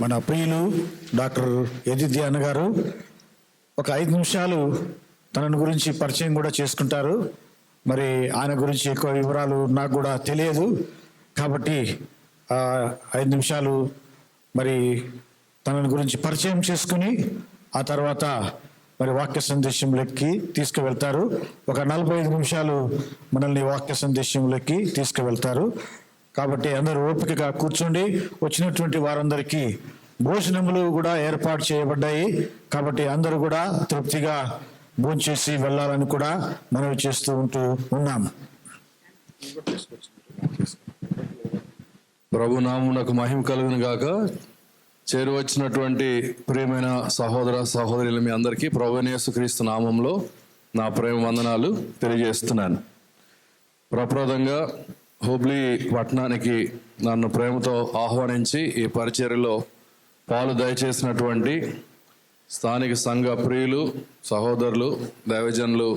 మన ప్రియులు డాక్టర్ యదిద్య అన్నగారు ఒక 5 నిమిషాలు తనను గురించి పరిచయం కూడా చేసుకుంటారు. మరి ఆయన గురించి ఎక్కువ వివరాలు నాకు కూడా తెలియదు కాబట్టి 5 నిమిషాలు మరి తనను గురించి పరిచయం చేసుకుని ఆ తర్వాత మరి వాక్య సందేశంలోకి తీసుకువెళ్తారు. ఒక 45 నిమిషాలు మనల్ని వాక్య సందేశంలోకి తీసుకువెళ్తారు. కాబట్టి అందరూ ఓపికగా కూర్చోండి. వచ్చినటువంటి వారందరికీ భోజనములు కూడా ఏర్పాటు చేయబడ్డాయి కాబట్టి అందరూ కూడా తృప్తిగా భోంచేసి వెళ్ళాలని కూడా మనవి చేస్తూ ఉన్నాము. ప్రభు నామమునకు మహిమ కలుగును గాక. చేరువచ్చినటువంటి ప్రియమైన సహోదర సహోదరులు మీ అందరికీ ప్రభువైన యేసుక్రీస్తు నామంలో నా ప్రేమ వందనాలు తెలియజేస్తున్నాను. ప్రప్రదంగా హుబ్లీ పట్టణానికి నన్ను ప్రేమతో ఆహ్వానించి ఈ పరిచర్యలో పాలు దయచేసినటువంటి స్థానిక సంఘ ప్రియులు సహోదరులు దైవజనులు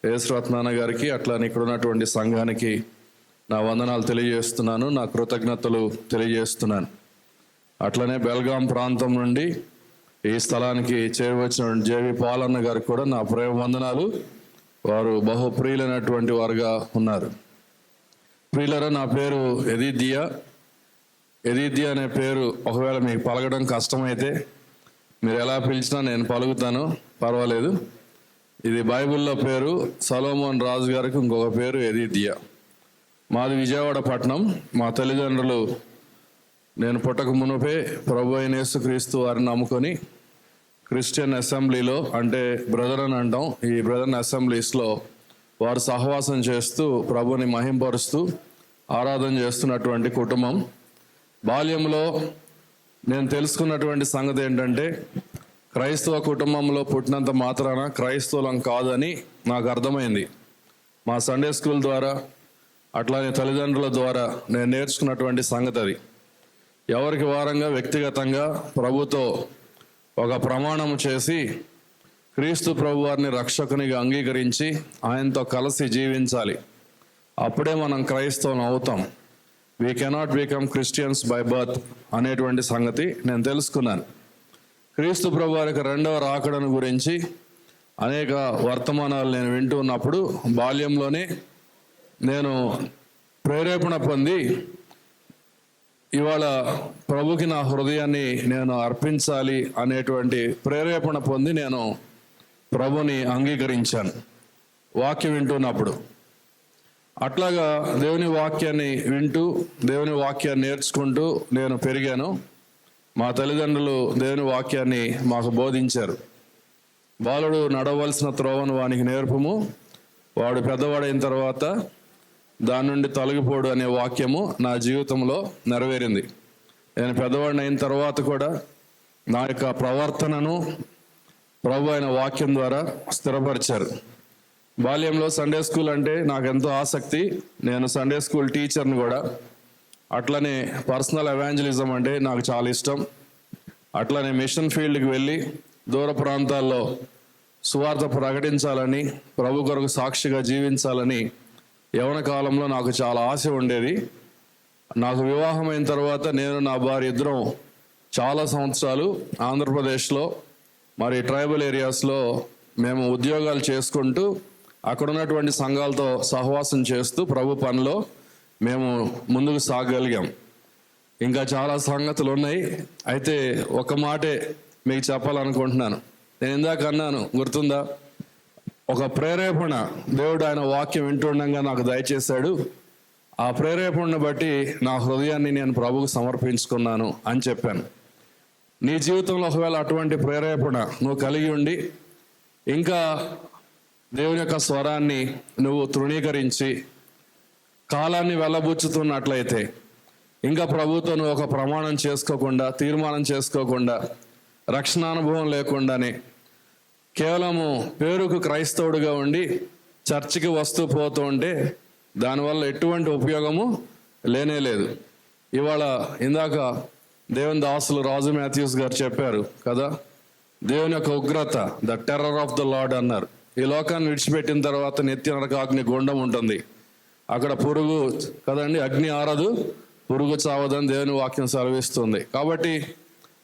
యేసురత్నాన్న గారికి అట్లానే ఇక్కడ ఉన్నటువంటి సంఘానికి నా వందనాలు తెలియజేస్తున్నాను, నా కృతజ్ఞతలు తెలియజేస్తున్నాను. అట్లనే బెల్గాం ప్రాంతం నుండి ఈ స్థలానికి చేరువచ్చిన జేవి పాలన్న గారికి కూడా నా ప్రేమ వందనాలు. వారు బహు ప్రియులైనటువంటి వారుగా ఉన్నారు. ప్రియులరా, నా పేరు యదిద్య. యదిద్య అనే పేరు ఒకవేళ మీకు పలకడం కష్టమైతే మీరు ఎలా పిలిచినా నేను పలుకుతాను, పర్వాలేదు. ఇది బైబిల్లో పేరు. సొలొమోన్ రాజు గారికి ఇంకొక పేరు యదిద్య. మాది విజయవాడ పట్టణం. మా తల్లిదండ్రులు నేను పుట్టక మునుపే ప్రభు అయిన యేసుక్రీస్తు వారిని నమ్ముకొని క్రిస్టియన్ అసెంబ్లీలో, అంటే బ్రదర్ అని అంటాం, ఈ బ్రదర్ అసెంబ్లీస్లో వారు సహవాసం చేస్తూ ప్రభుని మహింపరుస్తూ ఆరాధన చేస్తున్నటువంటి కుటుంబం. బాల్యంలో నేను తెలుసుకున్నటువంటి సంగతి ఏంటంటే క్రైస్తవ కుటుంబంలో పుట్టినంత మాత్రాన క్రైస్తవులం కాదని నాకు అర్థమైంది. మా సండే స్కూల్ ద్వారా అట్లానే తల్లిదండ్రుల ద్వారా నేను నేర్చుకున్నటువంటి సంగతి అది. ఎవరికి వారంగా వ్యక్తిగతంగా ప్రభుతో ఒక ప్రమాణం చేసి క్రీస్తు ప్రభు వారిని రక్షకునిగా అంగీకరించి ఆయనతో కలిసి జీవించాలి. అప్పుడే మనం క్రైస్తవం అవుతాం. We cannot become Christians by birth అనేటువంటి సంగతి నేను తెలుసుకున్నాను. క్రీస్తు ప్రభు వారికి రెండవ రాకడను గురించి అనేక వర్తమానాలు నేను వింటూ ఉన్నప్పుడు బాల్యంలోనే నేను ప్రేరేపణ పొంది ఇవాళ ప్రభుకి నా హృదయాన్ని నేను అర్పించాలి అనేటువంటి ప్రేరేపణ పొంది నేను ప్రభుని అంగీకరించాను వాక్యం వింటున్నప్పుడు. అట్లాగా దేవుని వాక్యాన్ని వింటూ దేవుని వాక్యాన్ని నేర్చుకుంటూ నేను పెరిగాను. మా తల్లిదండ్రులు దేవుని వాక్యాన్ని మాకు బోధించారు. బాలుడు నడవలసిన త్రోవను వానికి నేర్పుము, వాడు పెద్దవాడైన తర్వాత దాని నుండి తొలగిపోడు అనే వాక్యము నా జీవితంలో నెరవేరింది. నేను పెద్దవాడిని అయిన తర్వాత కూడా నా యొక్క ప్రవర్తనను ప్రభు అయిన వాక్యం ద్వారా స్థిరపరిచారు. బాల్యంలో సండే స్కూల్ అంటే నాకు ఎంతో ఆసక్తి. నేను సండే స్కూల్ టీచర్ని కూడా. అట్లనే పర్సనల్ ఎవాంజలిజం అంటే నాకు చాలా ఇష్టం. అట్లనే మిషన్ ఫీల్డ్కి వెళ్ళి దూర ప్రాంతాల్లో సువార్త ప్రకటించాలని, ప్రభు కొరకు సాక్షిగా జీవించాలని యవ్వన కాలంలో నాకు చాలా ఆశ ఉండేది. నాకు వివాహమైన తర్వాత నేను నా భార్య ఇద్దరం చాలా సంవత్సరాలు ఆంధ్రప్రదేశ్లో మరి ట్రైబల్ ఏరియాస్లో మేము ఉద్యోగాలు చేసుకుంటూ అక్కడ ఉన్నటువంటి సంఘాలతో సహవాసం చేస్తూ ప్రభు పనిలో మేము ముందుకు సాగగలిగాం. ఇంకా చాలా సంగతులు ఉన్నాయి. అయితే ఒక మాటే మీకు చెప్పాలనుకుంటున్నాను. నేను ఇందాక అన్నాను, గుర్తుందా? ఒక ప్రేరేపణ దేవుడు ఆయన వాక్యం వింటుండగా నాకు దయచేశాడు. ఆ ప్రేరేపణను బట్టి నా హృదయాన్ని నేను ప్రభువుకు సమర్పించుకున్నాను అని చెప్పాను. నీ జీవితంలో ఒకవేళ అటువంటి ప్రేరేపణ నువ్వు కలిగి ఉండి ఇంకా దేవుని యొక్క స్వరాన్ని నువ్వు తృణీకరించి కాలాన్ని వెళ్ళబుచ్చుతున్నట్లయితే, ఇంకా ప్రభుతో నువ్వు ఒక ప్రమాణం చేసుకోకుండా, తీర్మానం చేసుకోకుండా, రక్షణానుభవం లేకుండానే కేవలము పేరుకు క్రైస్తవుడిగా ఉండి చర్చికి వస్తూ పోతూ ఉంటే దానివల్ల ఎటువంటి ఉపయోగము లేనే లేదు. ఇవాళ ఇందాక దేవుని దాసులు రాజు మాథ్యూస్ గారు చెప్పారు కదా, దేవుని యొక్క ఉగ్రత, the terror of the lord అన్నారు. ఈ లోకాన్ని విడిచిపెట్టిన తర్వాత నిత్య నరకాగ్ని గుండం ఉంటుంది. అక్కడ పురుగు కదండి, అగ్ని ఆరదు, పురుగు చావదని దేవుని వాక్యం సెలవిస్తుంది. కాబట్టి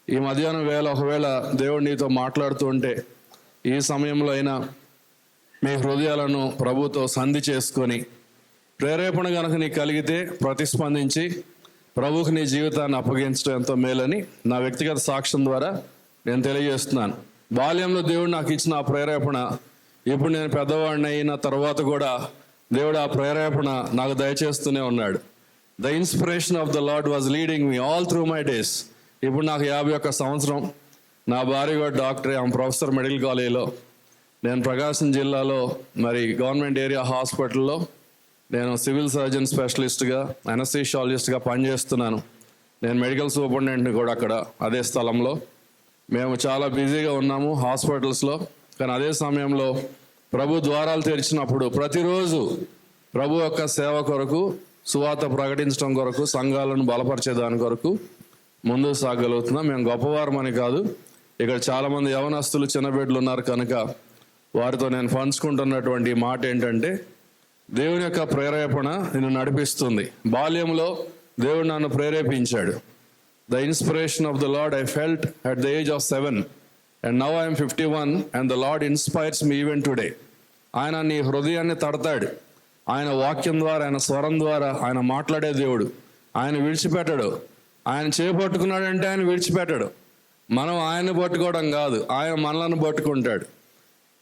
ఈ మధ్యాహ్నం వేళ ఒకవేళ దేవుడు నీతో మాట్లాడుతూ ఉంటే ఈ సమయంలో అయినా మీ హృదయాలను ప్రభుతో సంధి చేసుకొని ప్రేరేపణ కనుక నీకు కలిగితే ప్రతిస్పందించి ప్రభువుకి నీ జీవితాన్ని అప్పగించడం ఎంతో మేలని నా వ్యక్తిగత సాక్ష్యం ద్వారా నేను తెలియజేస్తున్నాను. బాల్యంలో దేవుడు నాకు ఇచ్చిన ఆ ప్రేరేపణ ఇప్పుడు నేను పెద్దవాడిని అయిన తర్వాత కూడా దేవుడు ఆ ప్రేరేపణ నాకు దయచేస్తూనే ఉన్నాడు. The inspiration of the lord was leading me all through my days. ఇప్పుడు నాకు 51 సంవత్సరం. నా భార్య కూడా డాక్టరే, ఆమె ప్రొఫెసర్ మెడికల్ కాలేజీలో. నేను ప్రకాశం జిల్లాలో మరి గవర్నమెంట్ ఏరియా హాస్పిటల్లో నేను సివిల్ సర్జన్ స్పెషలిస్ట్గా, అనస్థీషియాలజిస్ట్గా పనిచేస్తున్నాను. నేను మెడికల్ సూపరింటెండెంట్ని కూడా అక్కడ అదే స్థలంలో. మేము చాలా బిజీగా ఉన్నాము హాస్పిటల్స్లో. కానీ అదే సమయంలో ప్రభు ద్వారాలు తెరిచినప్పుడు ప్రతిరోజు ప్రభు యొక్క సేవ కొరకు, సువార్త ప్రకటించడం కొరకు, సంఘాలను బలపరిచేదాని కొరకు ముందుకు సాగలుగుతున్నాం. మేము గొప్పవారమని కాదు, ఇక్కడ చాలామంది యవనస్తులు చిన్న బిడ్డలు ఉన్నారు కనుక వారితో నేను పంచుకుంటున్నటువంటి మాట ఏంటంటే, దేవుని యొక్క ప్రేరేపణ నిన్ను నడిపిస్తుంది. బాల్యంలో దేవుడు నన్ను ప్రేరేపించాడు. The inspiration of the lord I felt at the age of 7 and now I am 51 and the Lord inspires me even today. ఆయన నీ హృదయాన్ని తడతాడు. ఆయన వాక్యం ద్వారా, ఆయన స్వరం ద్వారా ఆయన మాట్లాడే దేవుడు. ఆయన విడిచిపెట్టడు. ఆయన చేపట్టుకున్నాడంటే ఆయన విడిచిపెట్టడు. మనం ఆయన్ని పట్టుకోవడం కాదు, ఆయన మనలను పట్టుకుంటాడు.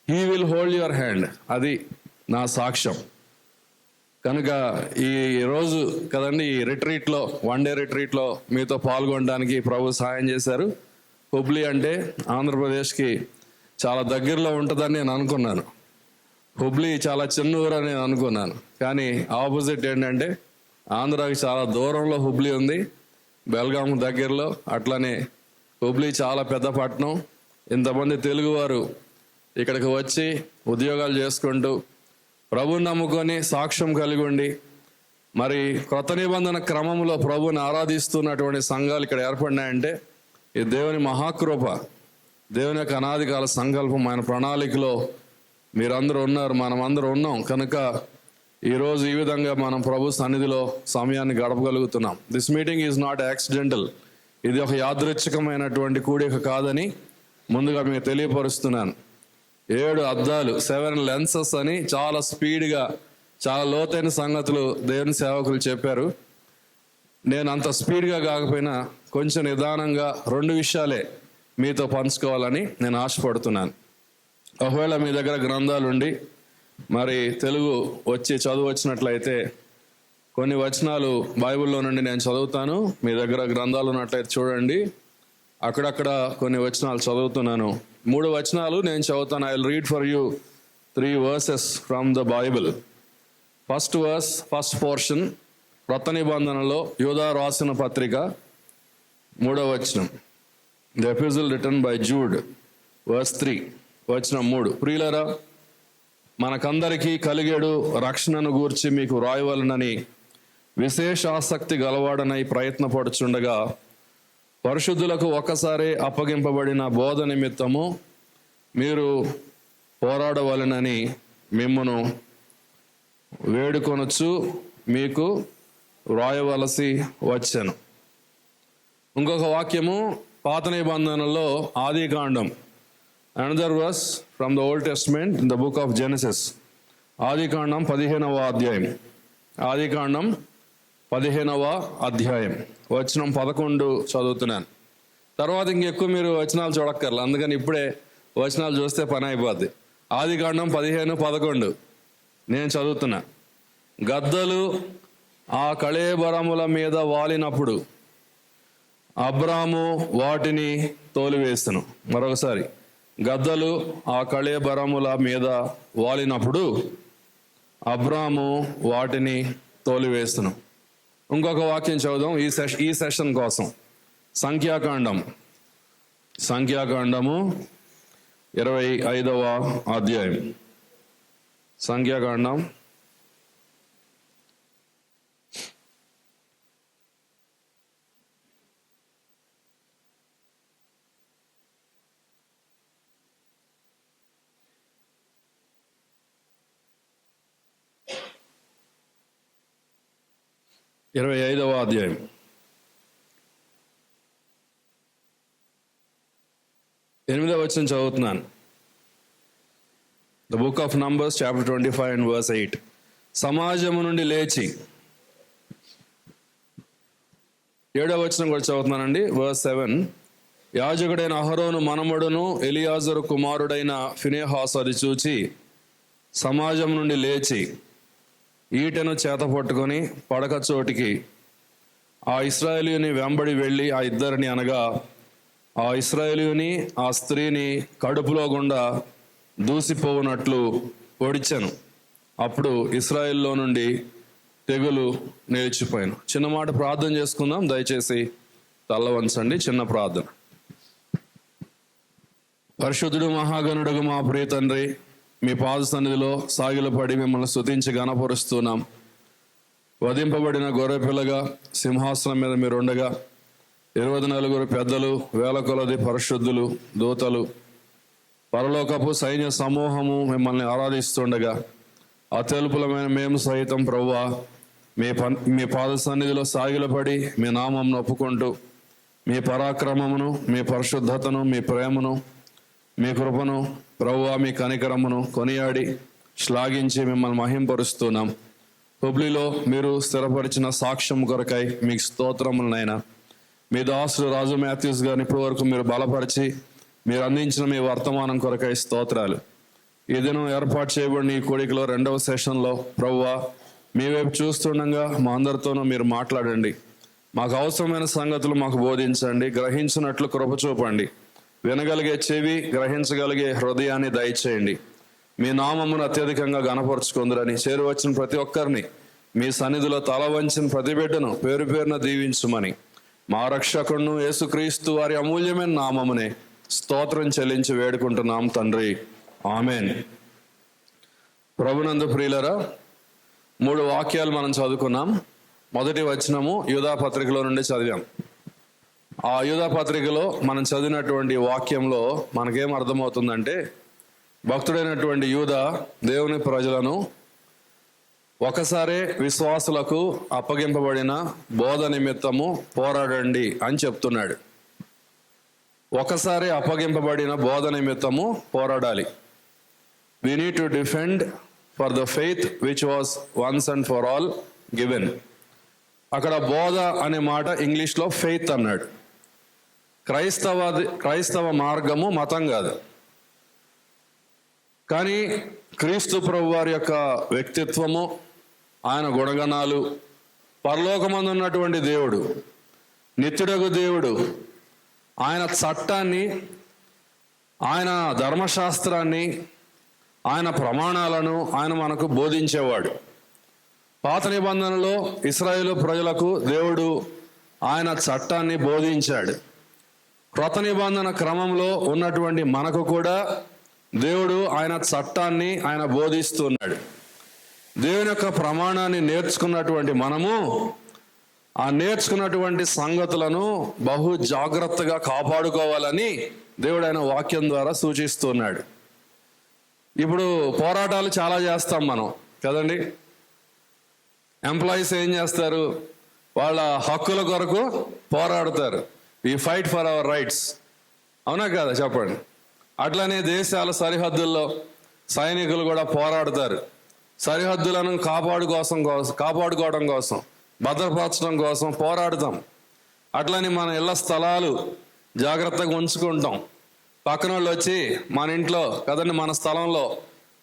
He will hold your hand. అది నా సాక్ష్యం. కనుక ఈ రోజు కదండి, ఈ రిట్రీట్లో, 1 డే రిట్రీట్లో మీతో పాల్గొనడానికి ప్రభు సహాయం చేశారు. హుబ్లీ అంటే ఆంధ్రప్రదేశ్కి చాలా దగ్గరలో ఉంటుందని నేను అనుకున్నాను. హుబ్లీ చాలా చిన్న ఊరు అని నేను అనుకున్నాను. కానీ ఆపోజిట్ ఏంటంటే ఆంధ్రాకి చాలా దూరంలో హుబ్లీ ఉంది, బెల్గాం దగ్గరలో. అట్లనే హుబ్లీ చాలా పెద్ద పట్టణం. ఇంతమంది తెలుగువారు ఇక్కడికి వచ్చి ఉద్యోగాలు చేసుకుంటూ ప్రభుని నమ్ముకొని సాక్ష్యం కలిగి ఉండి మరి క్రొత్త నిబంధన క్రమంలో ప్రభుని ఆరాధిస్తున్నటువంటి సంఘాలు ఇక్కడ ఏర్పడినాయంటే ఈ దేవుని మహాకృప, దేవుని యొక్క అనాదికాల సంకల్పం, ఆయన ప్రణాళికలో మీరందరూ ఉన్నారు, మనమందరూ ఉన్నాం. కనుక ఈరోజు ఈ విధంగా మనం ప్రభు సన్నిధిలో సమయాన్ని గడపగలుగుతున్నాం. This meeting is not accidental. ఇది ఒక యాదృచ్ఛికమైనటువంటి కూడిక కాదని ముందుగా మీకు తెలియపరుస్తున్నాను. 7 అద్దాలు, 7 లెన్సెస్ అని చాలా స్పీడ్గా, చాలా లోతైన సంగతులు దేవుని సేవకులు చెప్పారు. నేను అంత స్పీడ్గా కాకపోయినా కొంచెం నిదానంగా 2 విషయాలే మీతో పంచుకోవాలని నేను ఆశపడుతున్నాను. ఒకవేళ మీ దగ్గర గ్రంథాలు ఉండి మరి తెలుగు చదువు వచ్చినట్లయితే కొన్ని వచనాలు బైబిల్లో నుండి నేను చదువుతాను. మీ దగ్గర గ్రంథాలు ఉన్నట్లయితే చూడండి. అక్కడక్కడ కొన్ని వచనాలు చదువుతున్నాను. 3 వచనాలు నేను చదువుతాను. I will read for you 3 verses from the Bible. First verse, first portion, క్రొత్త నిబంధనలో యూదా రాసిన పత్రిక 3వ వచనం. The epistle written by Jude, verse 3, వచనం 3. ప్రియులరా, మనకందరికీ కలిగేడు రక్షణను గూర్చి మీకు వ్రాయవలనని విశేష ఆసక్తి గలవాడనై ప్రయత్నపడుచుండగా పరిశుద్ధులకు ఒక్కసారి అప్పగింపబడిన బోధ నిమిత్తము మీరు పోరాడవలనని మిమ్మును వేడుకొనొచ్చు మీకు వ్రాయవలసి వచ్చాను. ఇంకొక వాక్యము పాత నిబంధనలో ఆది కాండం, another verse from the old testament in the book of Genesis. ఆది కాండం 15వ అధ్యాయం. ఆది కాండం 15వ అధ్యాయం వచనం 11 చదువుతున్నాను. తర్వాత ఇంకెక్కువ మీరు వచనాలు చూడక్కర్లేదు, అందుకని ఇప్పుడే వచనాలు చూస్తే పని అయిపోద్ది. ఆది కాండం 15:11 నేను చదువుతున్నా. గద్దలు ఆ కళేబరముల మీద వాలినప్పుడు అబ్రాము వాటిని తోలివేసెను. మరొకసారి, గద్దలు ఆ కళేబరముల మీద వాలినప్పుడు అబ్రాము వాటిని తోలివేసెను. ఇంకొక వాక్యం చదువుదాం ఈ సెషన్ కోసం. సంఖ్యాకాండము 25వ అధ్యాయం. సంఖ్యాకాండం 25వ అధ్యాయం. వచనం చదువుతున్నాను. The book of numbers chapter 25 and verse 8. సమాజము నుండి లేచి, 7వ వచనం కూడా చదువుతున్నానండి, verse 7. యాజకుడైన అహరోను మనమడును ఎలియాజరు కుమారుడైన ఫినెహాసు అది చూచి సమాజం నుండి లేచి ఈటెను చేత పట్టుకొని పడక చోటికి ఆ ఇశ్రాయేలీయుని వెంబడి వెళ్ళి ఆ ఇద్దరిని, అనగా ఆ ఇశ్రాయేలీయుని ఆ స్త్రీని కడుపులో గుండా దూసిపోవునట్లు పొడిచెను. అప్పుడు ఇశ్రాయేల్లో నుండి తెగులు నిలిచిపోయాను. చిన్న మాట ప్రార్థన చేసుకుందాం. దయచేసి తల్ల వంచండి. చిన్న ప్రార్థన. పరిశుద్ధుడు మహాగణుడుగు మా ప్రియ తండ్రి, మీ పాద సన్నిధిలో సాగిలపడి మిమ్మల్ని స్తుతించి గణపరుస్తున్నాం. వధింపబడిన గొర్రెపిల్లగా సింహాసనం మీద మీరు ఉండగా 24 పెద్దలు, వేల కొలది పరిశుద్ధులు, దూతలు, పరలోకపు సైన్య సమూహము మిమ్మల్ని ఆరాధిస్తుండగా అత్యల్పులమైన మేము సహితం ప్రభువా మీ పాద సన్నిధిలో సాగిలపడి మీ నామంను ఒప్పుకుంటూ మీ పరాక్రమమును, మీ పరిశుద్ధతను, మీ ప్రేమను, మీ కృపను, ప్రభువా మీ కనికరమును కొనియాడి శ్లాఘించి మిమ్మల్ని మహింపరుస్తున్నాం. హుబ్లీలో మీరు స్థిరపరిచిన సాక్ష్యం కొరకై మీకు స్తోత్రములనైనా. మీ దాసుడు రాజు మాథ్యూస్ గారిని ఇప్పటి వరకు మీరు బలపరిచి మీరు అందించిన మీ వర్తమానం కొరకై స్తోత్రాలు. ఈ దినం ఏర్పాటు చేయబడిన ఈ కూడికలో 2వ సెషన్లో ప్రభువా మీ వైపు చూస్తుండగా మా అందరితోనూ మీరు మాట్లాడండి. మాకు అవసరమైన సంగతులు మాకు బోధించండి. గ్రహించినట్లు కృప చూపండి. వినగలిగే చెవి, గ్రహించగలిగే హృదయాన్ని దయచేయండి. మీ నామమును అత్యధికంగా గణపరుచుకుందరని చేరువచ్చిన ప్రతి ఒక్కరిని మీ సన్నిధిలో తల వంచిన ప్రతి బిడ్డను పేరు పేరున దీవించుమని మా రక్షకుడును యేసుక్రీస్తు వారి అమూల్యమైన నామమునే స్తోత్రం చెల్లించి వేడుకుంటున్నాం తండ్రి. ఆమెన్. ప్రభునందు ప్రియులరా, 3 వాక్యాలు మనం చదువుకున్నాం. మొదటి వచనము యూదా పత్రికలో నుండి చదివాం. ఆ యూదా పత్రికలో మనం చదివినటువంటి వాక్యంలో మనకేం అర్థమవుతుందంటే, భక్తుడైనటువంటి యూదా దేవుని ప్రజలను ఒకసారే విశ్వాసులకు అప్పగింపబడిన బోధ నిమిత్తము పోరాడండి అని చెప్తున్నాడు. ఒకసారి అప్పగింపబడిన బోధ నిమిత్తము పోరాడాలి. We need to defend for the faith which was once and for all given. అక్కడ బోధ అనే మాట ఇంగ్లీష్లో ఫెయిత్ అన్నాడు. క్రైస్తవ మార్గము మతం కాదు. కానీ క్రీస్తు ప్రభు వారి యొక్క వ్యక్తిత్వము, ఆయన గుణగణాలు, పరలోకమందు ఉన్నటువంటి దేవుడు, నిత్యుడగు దేవుడు, ఆయన చట్టాన్ని, ఆయన ధర్మశాస్త్రాన్ని, ఆయన ప్రమాణాలను ఆయన మనకు బోధించేవాడు. పాత నిబంధనలో ఇశ్రాయేలు ప్రజలకు దేవుడు ఆయన చట్టాన్ని బోధించాడు. క్రొత్త నిబంధన క్రమంలో ఉన్నటువంటి మనకు కూడా దేవుడు ఆయన చట్టాన్ని ఆయన బోధిస్తున్నాడు. దేవుని యొక్క ప్రమాణాన్ని నేర్చుకున్నటువంటి మనము ఆ నేర్చుకున్నటువంటి సంగతులను బహు జాగ్రత్తగా కాపాడుకోవాలని దేవుడు ఆయన వాక్యం ద్వారా సూచిస్తున్నాడు. ఇప్పుడు పోరాటాలు చాలా చేస్తాం మనం కదండి. ఎంప్లాయీస్ ఏం చేస్తారు? వాళ్ళ హక్కుల కొరకు పోరాడుతారు. We fight for our rights. అవునా కదా? చెప్పండి. అట్లనే దేశాల సరిహద్దుల్లో సైనికులు కూడా పోరాడతారు. సరిహద్దులను కాపాడుకోవడం కోసం, భద్రపరచడం కోసం పోరాడుతాం. అట్లని మన ఇళ్ల స్థలాలు జాగ్రత్తగా ఉంచుకుంటాం. పక్కన వాళ్ళు వచ్చి మన ఇంట్లో కదండి, మన స్థలంలో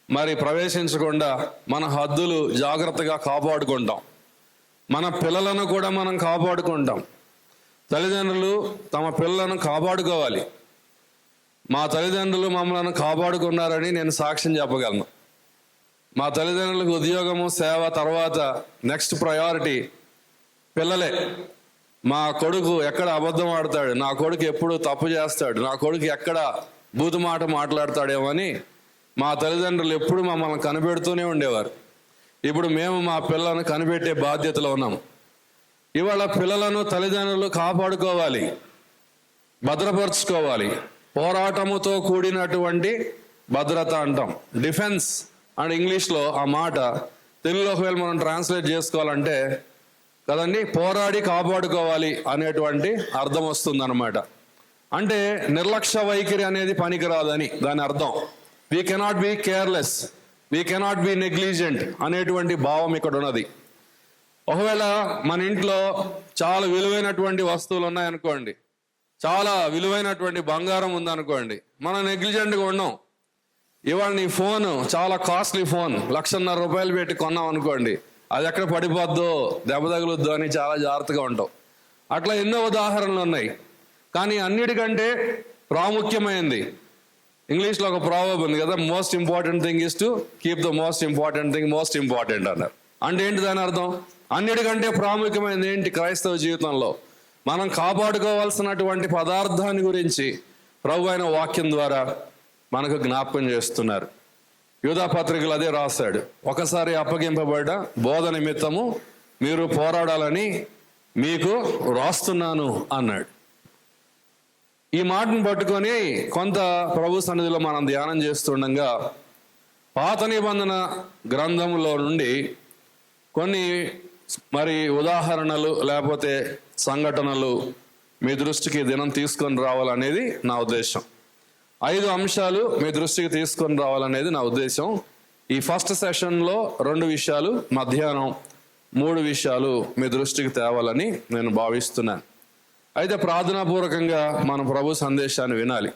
మరి ప్రవేశించకుండా మన హద్దులు జాగ్రత్తగా కాపాడుకుంటాం. మన పిల్లలను కూడా మనం కాపాడుకుంటాం. తల్లిదండ్రులు తమ పిల్లలను కాపాడుకోవాలి. మా తల్లిదండ్రులు మమ్మల్ని కాపాడుకున్నారని నేను సాక్ష్యం చెప్పగలను. మా తల్లిదండ్రులకు ఉద్యోగము, సేవ తర్వాత నెక్స్ట్ ప్రయారిటీ పిల్లలే. మా కొడుకు ఎక్కడ అబద్ధం ఆడతాడు, నా కొడుకు ఎప్పుడు తప్పు చేస్తాడు, నా కొడుకు ఎక్కడ బూతు మాట మాట్లాడతాడేమో అని మా తల్లిదండ్రులు ఎప్పుడు మమ్మల్ని కనిపెడుతూనే ఉండేవారు. ఇప్పుడు మేము మా పిల్లలను కనిపెట్టే బాధ్యతలో ఉన్నాం. ఇవాళ పిల్లలను తల్లిదండ్రులు కాపాడుకోవాలి, భద్రపరచుకోవాలి. పోరాటముతో కూడినటువంటి భద్రత అంటాం, డిఫెన్స్ అండ్ ఇంగ్లీష్లో ఆ మాట తెలుగులో ఒకవేళ మనం ట్రాన్స్లేట్ చేసుకోవాలంటే కదండి, పోరాడి కాపాడుకోవాలి అనేటువంటి అర్థం వస్తుంది అన్నమాట. అంటే నిర్లక్ష్య వైఖరి అనేది పనికిరాదని దాని అర్థం. We cannot be careless, we cannot be negligent అనేటువంటి భావం ఇక్కడ ఉన్నది. ఒకవేళ మన ఇంట్లో చాలా విలువైనటువంటి వస్తువులు ఉన్నాయనుకోండి, చాలా విలువైనటువంటి బంగారం ఉందనుకోండి, మనం నెగ్లిజెంట్గా ఉన్నాం. ఇవాళ నీ ఫోన్ చాలా కాస్ట్లీ ఫోన్, 1,50,000 రూపాయలు పెట్టి కొన్నాం అనుకోండి, అది ఎక్కడ పడిపోద్దో, దెబ్బ తగులుద్దో అని చాలా జాగ్రత్తగా ఉంటాం. అట్లా ఎన్నో ఉదాహరణలు ఉన్నాయి. కానీ అన్నిటికంటే ప్రాముఖ్యమైనది, ఇంగ్లీష్లో ఒక ప్రావర్బ్ ఉంది కదా, most important thing is to keep the most important thing most important అన్నారు. అంటే ఏంటి దాని అర్థం? అన్నిటికంటే ప్రాముఖ్యమైనది ఏంటి క్రైస్తవ జీవితంలో? మనం కాపాడుకోవాల్సినటువంటి పదార్థాన్ని గురించి ప్రభు అయిన వాక్యం ద్వారా మనకు జ్ఞాపకం చేస్తున్నారు. యూదా పత్రికలు అదే రాశాడు. ఒకసారి అప్పగింపబడ్డ బోధ నిమిత్తము మీరు పోరాడాలని మీకు రాస్తున్నాను అన్నాడు. ఈ మాటను పట్టుకొని కొంత ప్రభు సన్నిధిలో మనం ధ్యానం చేస్తుండగా పాత నిబంధన గ్రంథంలో నుండి కొన్ని ఉదాహరణలు లేకపోతే సంఘటనలు మీ దృష్టికి దినం తీసుకొని రావాలనేది నా ఉద్దేశం. 5 అంశాలు మీ దృష్టికి తీసుకొని రావాలనేది నా ఉద్దేశం. ఈ ఫస్ట్ సెషన్లో 2 విషయాలు, మధ్యాహ్నం 3 విషయాలు మీ దృష్టికి తేవాలని నేను భావిస్తున్నాను. అయితే ప్రార్థనాపూర్వకంగా మనం ప్రభు సందేశాన్ని వినాలి.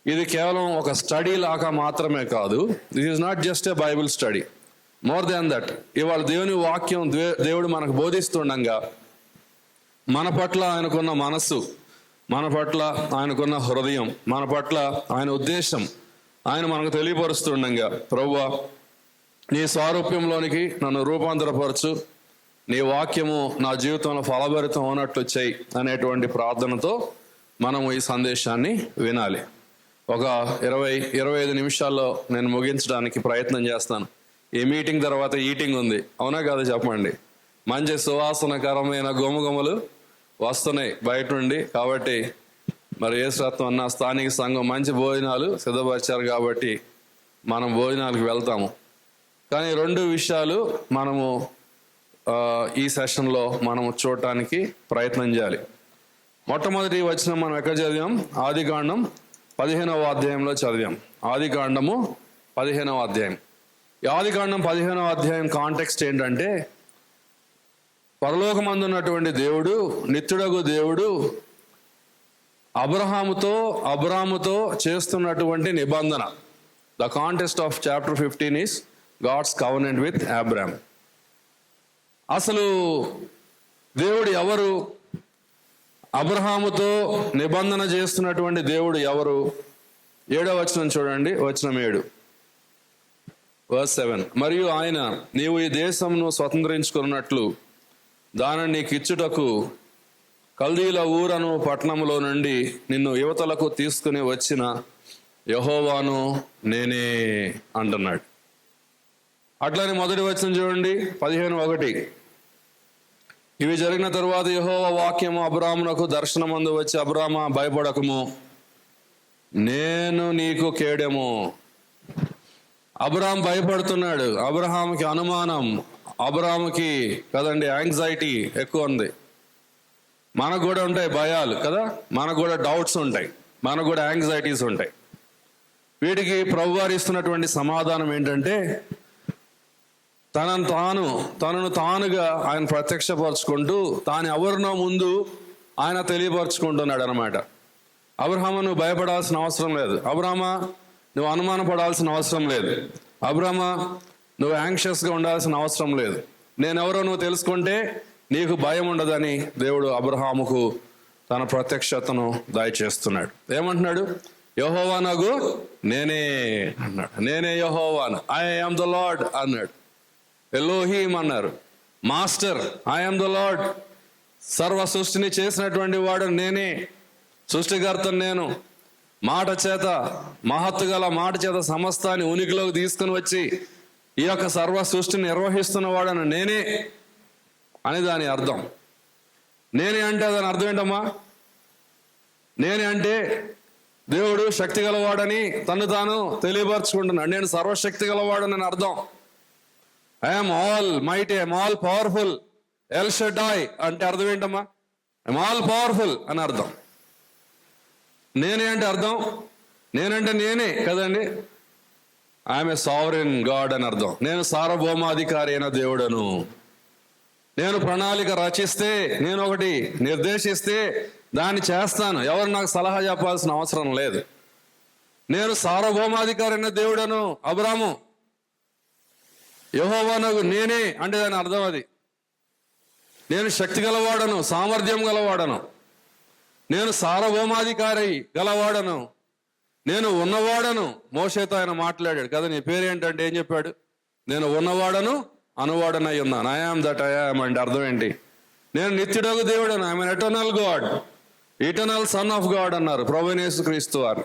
ఇది కేవలం ఒక స్టడీ లాగా మాత్రమే కాదు. This is not just a Bible study, more than that. ఇవాళ దేవుని వాక్యం దేవుడు మనకు బోధిస్తుండగా మన పట్ల ఆయనకున్న మనస్సు, మన పట్ల ఆయనకున్న హృదయం, మన పట్ల ఆయన ఉద్దేశం ఆయన మనకు తెలియపరుస్తుండగా, ప్రభువా నీ స్వారూప్యంలోనికి నన్ను రూపాంతరపరచు, నీ వాక్యము నా జీవితంలో ఫలభరితం అవునట్లు చేయి అనేటువంటి ప్రార్థనతో మనము ఈ సందేశాన్ని వినాలి. ఒక 20-25 నిమిషాల్లో నేను ముగించడానికి ప్రయత్నం చేస్తాను. ఈ మీటింగ్ తర్వాత ఈటింగ్ ఉంది, అవునా కాదు చెప్పండి. మంచి సువాసనకరమైన గోముగములు వస్తున్నాయి బయట నుండి. కాబట్టి యేసురత్నం అన్న స్థానిక సంఘం మంచి భోజనాలు సిద్ధపరిచారు కాబట్టి మనం భోజనాలకు వెళ్తాము. కానీ 2 విషయాలు మనము ఈ సెషన్లో మనం చూడటానికి ప్రయత్నం చేయాలి. మొట్టమొదటి వచనం మనం ఎక్కడ చదివాం? ఆదికాండం 15వ అధ్యాయంలో చదివాం. ఆదికాండము 15వ అధ్యాయం. ఈ ఆదికాండం 15వ అధ్యాయం కాంటెక్స్ట్ ఏంటంటే, పరలోకమందున్నటువంటి దేవుడు, నిత్యుడగు దేవుడు అబ్రహాముతో చేస్తున్నటువంటి నిబంధన. The context of chapter 15 is God's covenant with Abraham. అసలు దేవుడు ఎవరు? అబ్రహాముతో నిబంధన చేస్తున్నటువంటి దేవుడు ఎవరు? 7వ వచనం చూడండి, వచనం 7 verse 7. మరియు ఆయన నీవు ఈ దేశంను స్వతంత్రించుకున్నట్లు దానిని నీకు ఇచ్చుటకు కల్దీల ఊరను పట్టణంలో నుండి నిన్ను యువతలకు తీసుకుని వచ్చిన యెహోవాను నేనే అంటున్నాడు. అట్లనే మొదటి వచనం చూడండి, 15:1. ఇవి జరిగిన తరువాత యెహోవా వాక్యము అబ్రాహామునకు దర్శనమందు వచ్చి, అబ్రామా భయపడకము, నేను నీకు కేడెము. అబ్రాహాం భయపడుతున్నాడు. అబ్రహాంకి అనుమానం, అబ్రాహాంకి కదండి యాంగ్జైటీ ఎక్కువ ఉంది. మనకు కూడా ఉంటాయి భయాలు కదా, మనకు కూడా డౌట్స్ ఉంటాయి, మనకు కూడా యాంగ్జైటీస్ ఉంటాయి. వీటికి ప్రభువారు ఇస్తున్నటువంటి సమాధానం ఏంటంటే, తనను తానుగా ఆయన ప్రత్యక్షపరచుకుంటూ తాను ఎవరినో ముందు ఆయన తెలియపరచుకుంటున్నాడు అనమాట. అబ్రహాము నువ్వు భయపడాల్సిన అవసరం లేదు, అబ్రహామా నువ్వు అనుమానపడాల్సిన అవసరం లేదు, అబ్రహామా నువ్వు యాంగ్షియస్గా ఉండాల్సిన అవసరం లేదు, నేనెవరో నువ్వు తెలుసుకుంటే నీకు భయం ఉండదని దేవుడు అబ్రహాముకు తన ప్రత్యక్షతను దయచేస్తున్నాడు. ఏమంటున్నాడు? యెహోవానగు నేనే అన్నాడు. నేనే యెహోవాను, ఐ యామ్ ద లార్డ్ అన్నాడు. ఎలోహీం అన్నారు, master, I am the lord. సర్వ సృష్టిని చేసినటువంటి వాడు నేనే, సృష్టికర్తను నేను. మాట చేత, మహత్తు గల మాట చేత సమస్తాన్ని ఉనికిలోకి తీసుకుని వచ్చి ఈ యొక్క సర్వ సృష్టిని నిర్వహిస్తున్న వాడను నేనే అని దాని అర్థం. నేనే అంటే దాని అర్థం ఏంటమ్మా? నేనే అంటే దేవుడు శక్తి గలవాడని తను తాను తెలియపరచుకుంటున్నాడు. నేను సర్వశక్తి గలవాడని అర్థం. I'm all mighty, I'm all powerful. L Shaddai అంటే అర్థం ఏంటమ్మా? ఐఎమ్ ఆల్ పవర్ఫుల్ అని అర్థం. నేనే అంటే అర్థం, నేనంటే నేనే కదండి. ఐఎమ్ ఏ సావరెన్ గాడ్ అని అర్థం. నేను సార్వభౌమాధికారి అయిన దేవుడను. నేను ప్రణాళిక రచిస్తే, నేను ఒకటి నిర్దేశిస్తే దాన్ని చేస్తాను. ఎవరు నాకు సలహా చెప్పాల్సిన అవసరం లేదు. నేను సార్వభౌమాధికారి అయిన దేవుడను. అబ్రాము, యెహోవానగు నేనే అంటే దాని అర్థం అది. నేను శక్తి గలవాడను, సామర్థ్యం గలవాడను, నేను సార్వభౌమాధికారి గలవాడను, నేను ఉన్నవాడను. మోషేతో ఆయన మాట్లాడాడు కదా, నీ పేరు ఏంటంటే ఏం చెప్పాడు? నేను ఉన్నవాడను, అనువాడనై ఉన్నాను. I am that I am అంటే అర్థం ఏంటి? నేను నిత్యుడగు దేవుడను. I mean eternal God, eternal son of God అన్నారు ప్రభువైన యేసుక్రీస్తు వారు.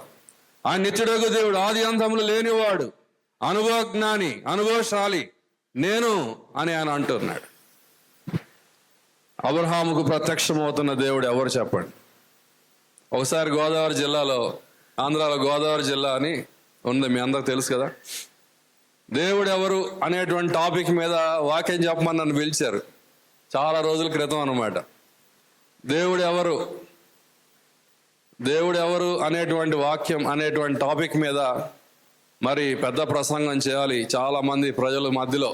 ఆయన నిత్యుడగు దేవుడు, ఆది అంతములు లేనివాడు, అనుభవజ్ఞాని, అనుభవశాలి నేను అని ఆయన అంటున్నాడు. అబ్రహాముకు ప్రత్యక్షమవుతున్న దేవుడు ఎవరు చెప్పండి? ఒకసారి గోదావరి జిల్లాలో, ఆంధ్రాలో గోదావరి జిల్లా అని ఉంది, మీ అందరికి తెలుసు కదా. దేవుడు ఎవరు అనేటువంటి టాపిక్ మీద వాక్యం చెప్పమని నన్ను పిలిచారు చాలా రోజుల క్రితం అన్నమాట. దేవుడు ఎవరు, దేవుడు ఎవరు అనేటువంటి వాక్యం అనేటువంటి టాపిక్ మీద మరి పెద్ద ప్రసంగం చేయాలి. చాలా మంది ప్రజల మధ్యలో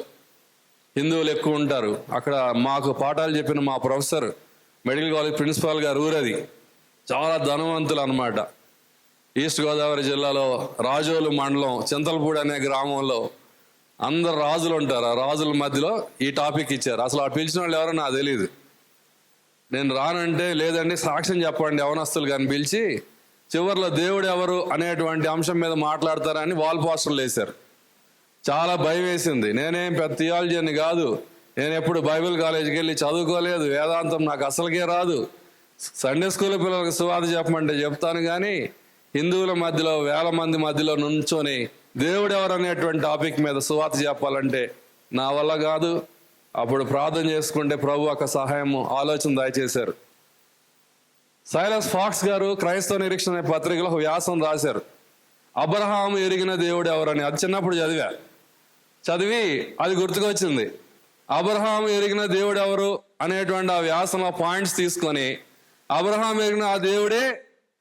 హిందువులు ఎక్కువ ఉంటారు. అక్కడ మాకు పాఠాలు చెప్పిన మా ప్రొఫెసర్, మెడికల్ కాలేజ్ ప్రిన్సిపాల్ గారు ఊరది, చాలా ధనవంతులు అన్నమాట. ఈస్ట్ గోదావరి జిల్లాలో రాజోలు మండలం చింతలపూడి అనే గ్రామంలో అందరు రాజులు ఉంటారు. ఆ రాజుల మధ్యలో ఈ టాపిక్ ఇచ్చారు. అసలు ఆ పిలిచిన వాళ్ళు ఎవరో నాకు తెలియదు. నేను రానంటే లేదండి సాక్ష్యం చెప్పండి యవనస్తులు కానీ పిలిచి చివరిలో దేవుడు ఎవరు అనేటువంటి అంశం మీద మాట్లాడతారని వాల్ పోస్టర్లు వేశారు. చాలా భయం వేసింది. నేనేం పెద్ద థియాలజీ అని కాదు, నేను ఎప్పుడు బైబిల్ కాలేజీకి వెళ్ళి చదువుకోలేదు, వేదాంతం నాకు అసలుకే రాదు. సండే స్కూల్ పిల్లలకు సువార్త చెప్పమంటే చెప్తాను, కానీ హిందువుల మధ్యలో వేల మంది మధ్యలో నుంచొని దేవుడు ఎవరు అనేటువంటి టాపిక్ మీద సువార్త చెప్పాలంటే నా వల్ల కాదు. అప్పుడు ప్రార్థన చేసుకుంటే ప్రభు ఒక సహాయం ఆలోచన దయచేశారు. సైలస్ ఫాక్స్ గారు క్రైస్తవ నిరీక్షణ అనే పత్రికలో ఒక వ్యాసం రాశారు. అబ్రహాము ఎరిగిన దేవుడు ఎవరని. అది చిన్నప్పుడు చదివి అది గుర్తుకొచ్చింది. అబ్రహాము ఎరిగిన దేవుడు ఎవరు అనేటువంటి ఆ వ్యాసంలో పాయింట్స్ తీసుకొని అబ్రహాం ఎరిగిన ఆ దేవుడే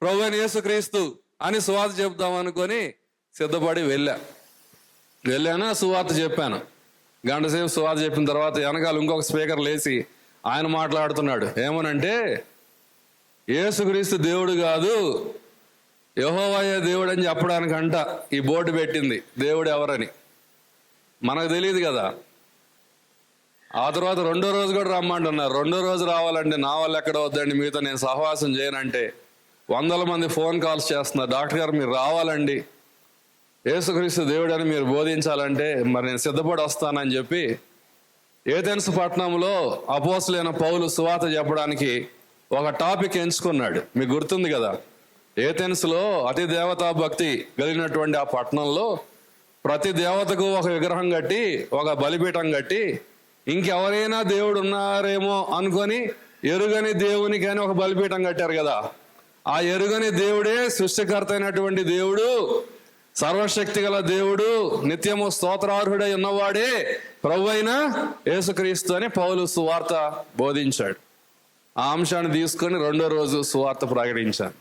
ప్రభువైన యేసుక్రీస్తు అని సువార్త చెప్తాం అనుకొని సిద్ధపడి వెళ్ళాను. సువార్త చెప్పాను. గంట సేపు సువార్త చెప్పిన తర్వాత వెనకాల ఇంకొక స్పీకర్ లేచి ఆయన మాట్లాడుతున్నాడు. ఏమనంటే, యేసుక్రీస్తు దేవుడు కాదు, యెహోవాయే దేవుడు అని చెప్పడానికంట ఈ బోర్డు పెట్టింది దేవుడు ఎవరని. మనకు తెలియదు కదా. ఆ తర్వాత రెండో రోజు కూడా రమ్మంటున్నారు. రెండో రోజు రావాలంటే నా వల్ల ఎక్కడ వద్దండి, మీతో నేను సహవాసం చేయనంటే వందల మంది ఫోన్ కాల్స్ చేస్తున్నారు. డాక్టర్ గారు మీరు రావాలండి, యేసుక్రీస్తు దేవుడు అని మీరు బోధించాలంటే మరి నేను సిద్ధపడి వస్తానని చెప్పి ఏథెన్స్ పట్టణంలో అపోస్తలుడైన పౌలు సువార్త చెప్పడానికి ఒక టాపిక్ ఎంచుకున్నాడు. మీకు గుర్తుంది కదా, ఏథెన్స్లో అతి దేవతా భక్తి కలిగినటువంటి ఆ పట్టణంలో ప్రతి దేవతకు ఒక విగ్రహం కట్టి, ఒక బలిపీఠం కట్టి, ఇంకెవరైనా దేవుడు ఉన్నారేమో అనుకొని ఎరుగని దేవునికి అని ఒక బలిపీఠం కట్టారు కదా. ఆ ఎరుగని దేవుడే సృష్టికర్త అయినటువంటి దేవుడు, సర్వశక్తి గల దేవుడు, నిత్యము స్తోత్రార్హుడై ఉన్నవాడే ప్రభువైన యేసుక్రీస్తు అని పౌలు సువార్త బోధించాడు. ఆ అంశాన్ని తీసుకొని రెండో రోజు సువార్త ప్రకటించాను.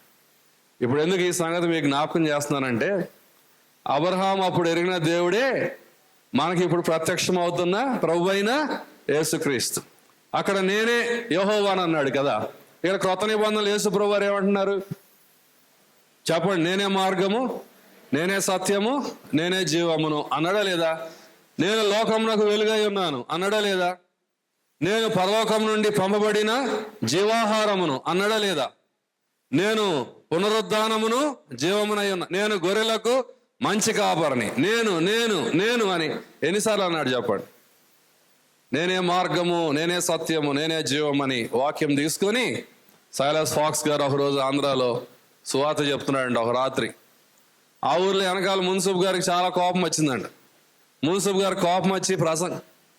ఇప్పుడు ఎందుకు ఈ సంగతి మీకు జ్ఞాపకం చేస్తున్నానంటే, అబ్రహాం అప్పుడు ఎరిగిన దేవుడే మనకి ఇప్పుడు ప్రత్యక్షం అవుతున్న ప్రభువైన యేసుక్రీస్తు. అక్కడ నేనే యెహోవాను అన్నాడు కదా. ఇక్కడ క్రొత్త నిబంధనలు యేసు ప్రభు వారు ఏమంటున్నారు చెప్పండి? నేనే మార్గము, నేనే సత్యము, నేనే జీవమును అన్నాడా లేదా? నేను లోకమునకు వెలుగై ఉన్నాను అన్నాడా లేదా? నేను పరలోకం నుండి పంపబడిన జీవాహారమును అన్నాడా లేదా? నేను పునరుద్ధానమును జీవమునై ఉన్నా, నేను గొర్రెలకు మంచి కాపరిని, నేను నేను నేను అని ఎన్నిసార్లు అన్నాడు చెప్పండి? నేనే మార్గము, నేనే సత్యము, నేనే జీవమని వాక్యం తీసుకొని సైలస్ ఫాక్స్ గారు ఒకరోజు ఆంధ్రాలో సువార్త చెప్తున్నాడండి. ఒక రాత్రి ఆ ఊర్లో వెనకాల మున్సిబ్ గారికి చాలా కోపం వచ్చిందంట. మున్సిబ్ గారు కోపం వచ్చి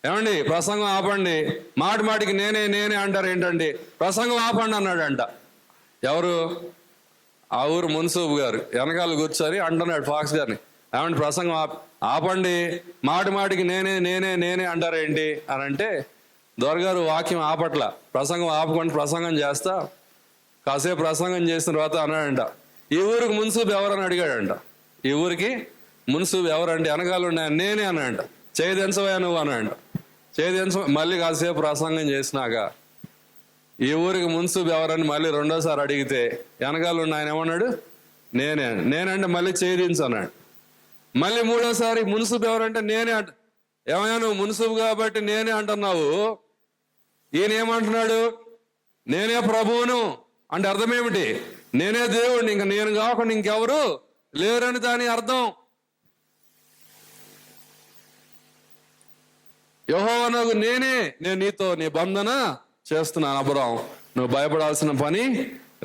ఏమండి ప్రసంగం ఆపండి, మాటి మాటికి నేనే నేనే అంటారు ఏంటండి, ప్రసంగం ఆపండి అన్నాడంట. ఎవరు? ఆ ఊరు మున్సిబ్ గారు వెనకాల కూర్చొని అంటున్నాడు ఫాక్స్ గారిని, ఏమండి ప్రసంగం ఆపండి, మాటి మాటికి నేనే నేనే నేనే అంటారేంటి అని అంటే, దొరగారు వాక్యం ఆపట్ల, ప్రసంగం ఆపకుండా ప్రసంగం చేస్తా. కాసేపు ప్రసంగం చేసిన తర్వాత అన్నాడంట, ఈ ఊరికి మున్సూబు ఎవరని అడిగాడంట. ఈ ఊరికి మున్సూబు ఎవరంటే వెనకాల ఉన్నాయని నేనే అనంట. చేదెంచవా నువ్వు అనంట. చేదెంచ మళ్ళీ కాసేపు ప్రసంగం చేసినాక ఈ ఊరికి మున్సూబు ఎవరని మళ్ళీ రెండోసారి అడిగితే వెనకాల ఉన్న ఆయన ఏమన్నాడు, నేనంటే మళ్ళీ చేదించు అన్నాడు. మళ్ళీ మూడోసారి మున్సూబు ఎవరంటే నేనే అంట. ఏమయ్యా నువ్వు మున్సూబు కాబట్టి నేనే అంటున్నావు, ఈయన ఏమంటున్నాడు నేనే ప్రభువును అంటే అర్థం ఏమిటి? నేనే దేవుడిని, ఇంక నేను కాకుండా ఇంకెవరు లేరని దాని అర్థం. యెహోవానగు నేను నీతో నిబంధన చేస్తున్నాను అబ్రాహాము, నువ్వు భయపడాల్సిన పని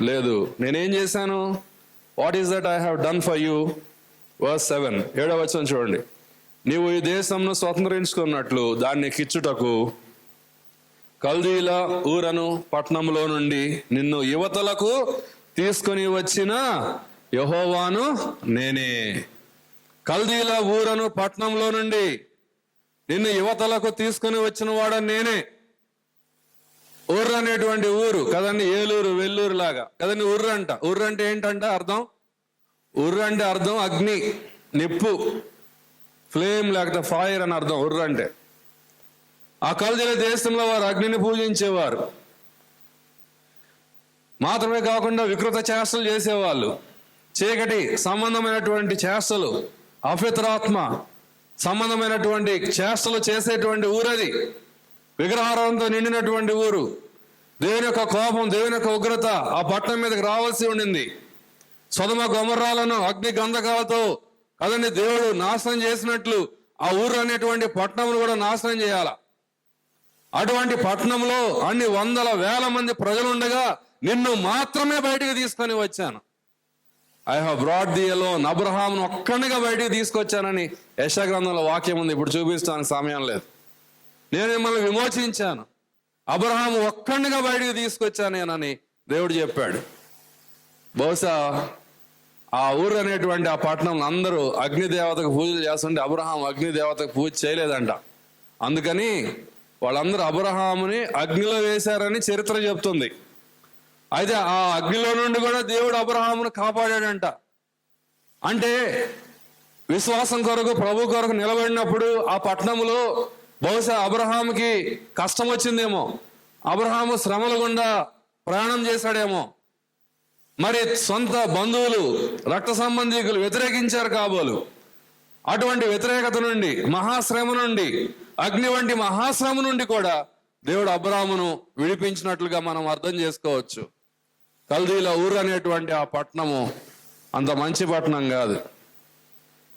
లేదు. నేనేం చేశాను? What is that I have done for you? Verse 7 7వ వచనం చూడండి. నీవు ఈ దేశంను స్వతంత్రించుకున్నట్లు దాన్ని కిచ్చుటకు కల్దీల ఊరను పట్టణంలో నుండి నిన్ను యువతలకు తీసుకొని వచ్చిన యెహోవాను నేనే. కల్దీల ఊరను పట్టణంలో నుండి నిన్ను యువతలకు తీసుకొని వచ్చిన వాడని నేనే. ఉర్ర అనేటువంటి ఊరు కదండి, ఏలూరు వెల్లూరు లాగా కదండి ఉర్ర అంట. ఉర్ర అంటే ఏంటంట అర్థం? ఉర్ర అంటే అర్థం అగ్ని, నిప్పు, ఫ్లేమ్ లేకపోతే ఫైర్ అని అర్థం ఉర్ర అంటే. ఆ కల్దీల దేశంలో వారు అగ్నిని పూజించేవారు. మాత్రమే కాకుండా వికృత చేష్టలు చేసేవాళ్ళు. చీకటి సంబంధమైనటువంటి చేష్టలు, అపవిత్రాత్మ సంబంధమైనటువంటి చేష్టలు చేసేటువంటి ఊరది. విగ్రహారంతో నిండినటువంటి ఊరు. దేవుని యొక్క కోపం, దేవుని యొక్క ఉగ్రత ఆ పట్టణం మీదకి రావాల్సి ఉండింది. సొదొమ గొమొర్రాలను అగ్ని గంధకాలతో కదండి దేవుడు నాశనం చేసినట్లు ఆ ఊరు అనేటువంటి పట్టణంను కూడా నాశనం చేయాల. అటువంటి పట్టణంలో అన్ని వందల వేల మంది ప్రజలుండగా నిన్ను మాత్రమే బయటికి తీసుకొని వచ్చాను. I have brought the alone. అబ్రహామును ఒక్కడిగా బయటికి తీసుకొచ్చానని యెషయా గ్రంథంలో వాక్యం ఉంది. ఇప్పుడు చూపిస్తానికి సమయం లేదు. నేను మిమ్మల్ని విమోచించాను, అబ్రహాము ఒక్కడిగా బయటికి తీసుకొచ్చాను నేనని దేవుడు చెప్పాడు. బహుశా ఆ ఊరు అనేటువంటి ఆ పట్టణంలో అందరూ అగ్నిదేవతకు పూజలు చేస్తుంటే అబ్రహాం అగ్నిదేవతకు పూజ చేయలేదంట. అందుకని వాళ్ళందరూ అబ్రహాముని అగ్నిలో వేశారని చరిత్ర చెప్తుంది. అయితే ఆ అగ్నిలో నుండి కూడా దేవుడు అబ్రహామును కాపాడాడంట. అంటే విశ్వాసం కొరకు, ప్రభు కొరకు నిలబడినప్పుడు ఆ పట్టణంలో బహుశా అబ్రహాముకి కష్టం వచ్చిందేమో, అబ్రహాము శ్రమల గుండా ప్రయాణం చేశాడేమో, మరి సొంత బంధువులు, రక్త సంబంధికులు వ్యతిరేకించారు కాబోలు. అటువంటి వ్యతిరేకత నుండి, మహాశ్రమ నుండి, అగ్ని వంటి మహాశ్రమ నుండి కూడా దేవుడు అబ్రహామును విడిపించినట్లుగా మనం అర్థం చేసుకోవచ్చు. కల్దీల ఊరు అనేటువంటి ఆ పట్టణము అంత మంచి పట్టణం కాదు.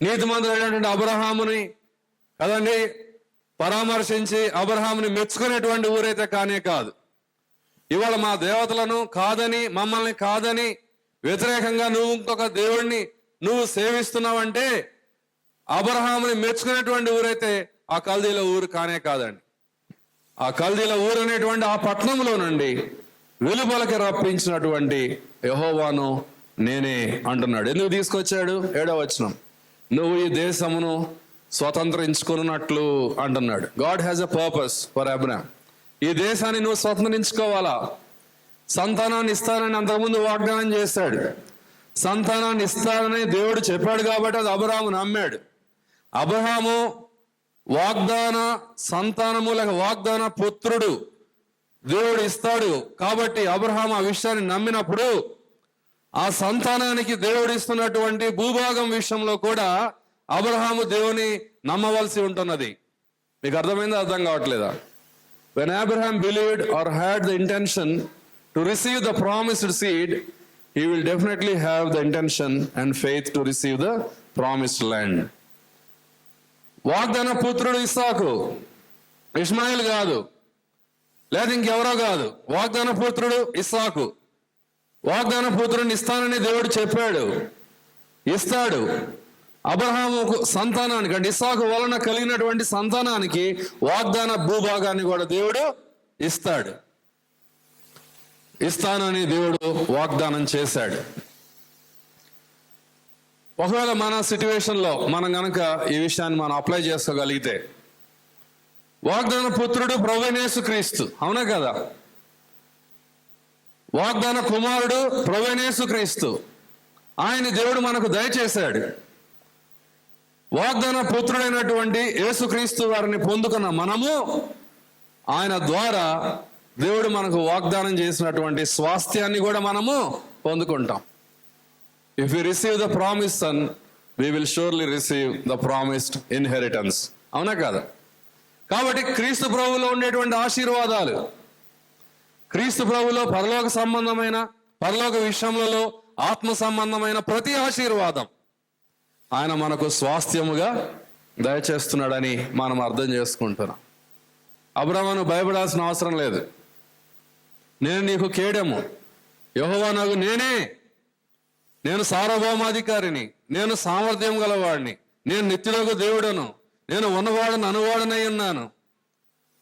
నీతిమంతుడైనటువంటి అబ్రహాముని కదండి పరామర్శించి అబ్రహాముని మెచ్చుకునేటువంటి ఊరైతే కానే కాదు. ఇవాళ మా దేవతలను కాదని, మమ్మల్ని కాదని వ్యతిరేకంగా నువ్వు ఇంకొక దేవుణ్ణి నువ్వు సేవిస్తున్నావంటే అబ్రహాముని మెచ్చుకునేటువంటి ఊరైతే ఆ కల్దీల ఊరు కానే కాదండి. ఆ కల్దీల ఊరు అనేటువంటి ఆ పట్టణంలో నుండి వెలుపలకి రప్పించినటువంటి యెహోవాను నేనే అంటున్నాడు. ఎందుకు తీసుకొచ్చాడు? 7వ వచనం, నువ్వు ఈ దేశమును స్వతంత్రించుకున్నట్లు అంటున్నాడు. God has a purpose for Abraham. ఈ దేశాన్ని నువ్వు స్వతంత్రించుకోవాలా. సంతానాన్ని ఇస్తానని అంతకుముందు వాగ్దానం చేశాడు. సంతానాన్ని ఇస్తానని దేవుడు చెప్పాడు కాబట్టి అది అబ్రహాము నమ్మాడు. అబ్రహాము వాగ్దాన సంతానము లేక వాగ్దాన పుత్రుడు దేవుడు ఇస్తాడు కాబట్టి అబ్రహాము ఆ విషయాన్ని నమ్మినప్పుడు ఆ సంతానానికి దేవుడు ఇస్తున్నటువంటి భూభాగం విషయంలో కూడా అబ్రహాము దేవుని నమ్మవలసి ఉంటున్నది. మీకు అర్థమైందా? అర్థం కావట్లేదా? When Abraham believed or had the intention to receive the promised seed, he will definitely have the intention and faith to receive the promised land. వాగ్దాన పుత్రుడు ఇస్సాకు, ఇష్మాయిల్ కాదు, లేదా ఇంకెవరో కాదు. వాగ్దాన పుత్రుడు ఇస్సాకు. వాగ్దాన పుత్రుడిని ఇస్తానని దేవుడు చెప్పాడు, ఇస్తాడు. అబ్రహాము సంతానానికి అంటే ఇస్సాకు వలన కలిగినటువంటి సంతానానికి వాగ్దాన భూభాగాన్ని కూడా దేవుడు ఇస్తాడు. ఇస్తానని దేవుడు వాగ్దానం చేశాడు. ఒకవేళ మన సిచ్యువేషన్లో మనం గనక ఈ విషయాన్ని మనం అప్లై చేసుకోగలిగితే, వాగ్దాన పుత్రుడు ప్రభువైన యేసుక్రీస్తు, అవునా కదా? వాగ్దాన కుమారుడు ప్రభువైన యేసుక్రీస్తు. ఆయన దేవుడు మనకు దయచేశాడు. వాగ్దాన పుత్రుడైనటువంటి యేసుక్రీస్తు వారిని పొందుకున్న మనము ఆయన ద్వారా దేవుడు మనకు వాగ్దానం చేసినటువంటి స్వాస్థ్యాన్ని కూడా మనము పొందుకుంటాం. If you receive the promise son, we will surely receive the promised inheritance. అవునా కాదా? కాబట్టి క్రీస్తు ప్రభువులో ఉండేటువంటి ఆశీర్వాదాలు, క్రీస్తు ప్రభువులో పరలోక సంబంధమైన, పరలోక విషయములలో ఆత్మ సంబంధమైన ప్రతి ఆశీర్వాదం ఆయన మనకు స్వాస్థ్యముగా దయచేస్తున్నాడని మనం అర్థం చేసుకుంటున్నాం. అబ్రాహామును భయపడాల్సిన అవసరం లేదు. నేను నీకు కేడెము, యెహోవా నాకు నేనే, నేను సార్వభౌమాధికారిని, నేను సామర్థ్యం గలవాడిని, నేను నిత్యుడగు దేవుడను, నేను ఉన్నవాడను అనువాడనై ఉన్నాను.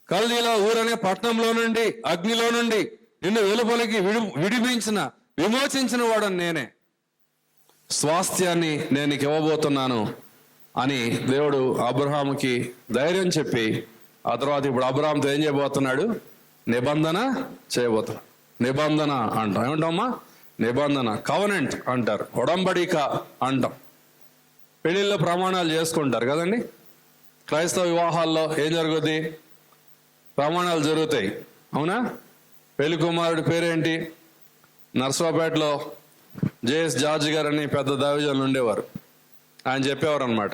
కల్దీల ఊరనే పట్టణంలో నుండి, అగ్నిలో నుండి నిన్ను వెలుపలికి విడిపించిన, విమోచించిన వాడని నేనే. స్వాస్థ్యాన్ని నేను నీకు ఇవ్వబోతున్నాను అని దేవుడు అబ్రహాముకి ధైర్యం చెప్పి, ఆ తర్వాత ఇప్పుడు అబ్రహాంతో ఏం చేయబోతున్నాడు? నిబంధన చేయబోతున్నాడు. నిబంధన అంటాం. ఏమంటామా? నిబంధన, కవనెంట్ అంటారు, ఒడంబడిక అంటాం. పెళ్లిళ్ళలో ప్రమాణాలు చేసుకుంటారు కదండి. క్రైస్తవ వివాహాల్లో ఏం జరుగుద్ది? ప్రమాణాలు జరుగుతాయి, అవునా? పెళ్లి కుమారుడి పేరేంటి? నర్సరావుపేటలో జేఎస్ జార్జ్ గారు అని పెద్ద దైవజనులు ఉండేవారు. ఆయన చెప్పేవారు అనమాట,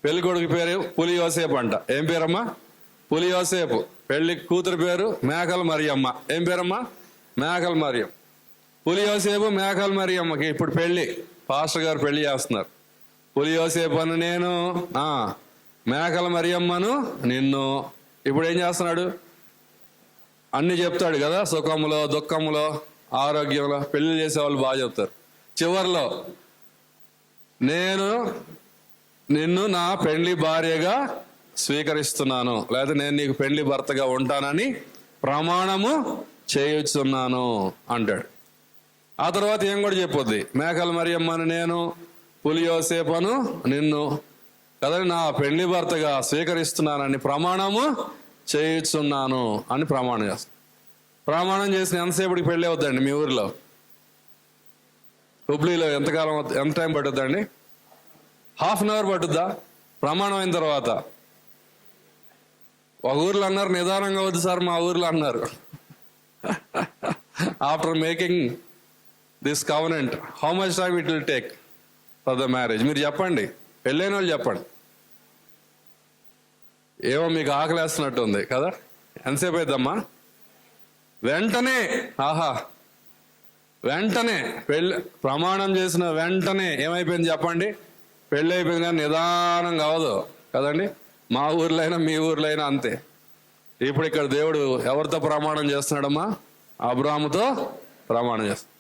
పెళ్లి కొడుకు పేరు పులి యోసేపు అంట. ఏం పేరమ్మా? పులి యోసేపు. పెళ్లి కూతురు పేరు మేకల మరియమ్మ. ఏం పేరమ్మా? మేకల మరియం. పులి యోసేపు, మేకల మరియమ్మకి ఇప్పుడు పెళ్లి, పాస్టర్ గారు పెళ్లి చేస్తున్నారు. పులి యోసేపు అని నేను, మేకల మరియమ్మను నిన్ను. ఇప్పుడు ఏం చేస్తున్నాడు? అన్ని చెప్తాడు కదా, సుఖములో దుఃఖములో ఆరోగ్యంలో. పెళ్లి చేసేవాళ్ళు బాగా చెప్తారు. చివరిలో నేను నిన్ను నా పెళ్లి భార్యగా స్వీకరిస్తున్నాను, లేదా నేను నీకు పెళ్లి భర్తగా ఉంటానని ప్రమాణము చేయుచున్నాను అంటాడు. ఆ తర్వాత ఏం కూడా చెప్పొద్ది? మేకల మరియమ్మను నేను, పులి యోసేపును నిన్ను కదా నా పెళ్లి భర్తగా స్వీకరిస్తున్నానని ప్రమాణము చేయుచున్నాను అని ప్రమాణం చేస్తాను. ప్రమాణం చేసిన ఎంతసేపటికి పెళ్ళి అవుతుందండి మీ ఊరిలో? హుబ్లీలో ఎంత టైం పట్టుద్దండి? 1/2 అవర్ పట్టుద్దా ప్రమాణం అయిన తర్వాత? ఒక ఊర్లో అన్నారు నిదానంగా వద్దు సార్, మా ఊర్లో అన్నారు after making this covenant how much time it will take for the marriage? మీరు చెప్పండి, పెళ్ళైన వాళ్ళు చెప్పండి. ఏమో మీకు ఆకలేస్తున్నట్టు ఉంది కదా, ఎంతసేపు అయిద్దమ్మా? వెంటనే, వెంటనే పెళ్ళి ప్రమాణం చేసిన వెంటనే ఏమైపోయింది చెప్పండి? పెళ్ళి అయిపోయింది. కానీ నిదానం కావదు కదండి. మా ఊర్లో అయినా మీ ఊర్లో అయినా అంతే. ఇప్పుడు ఇక్కడ దేవుడు ఎవరితో ప్రమాణం చేస్తున్నాడమ్మా? అబ్రాహాముతో ప్రమాణం చేస్తాడు.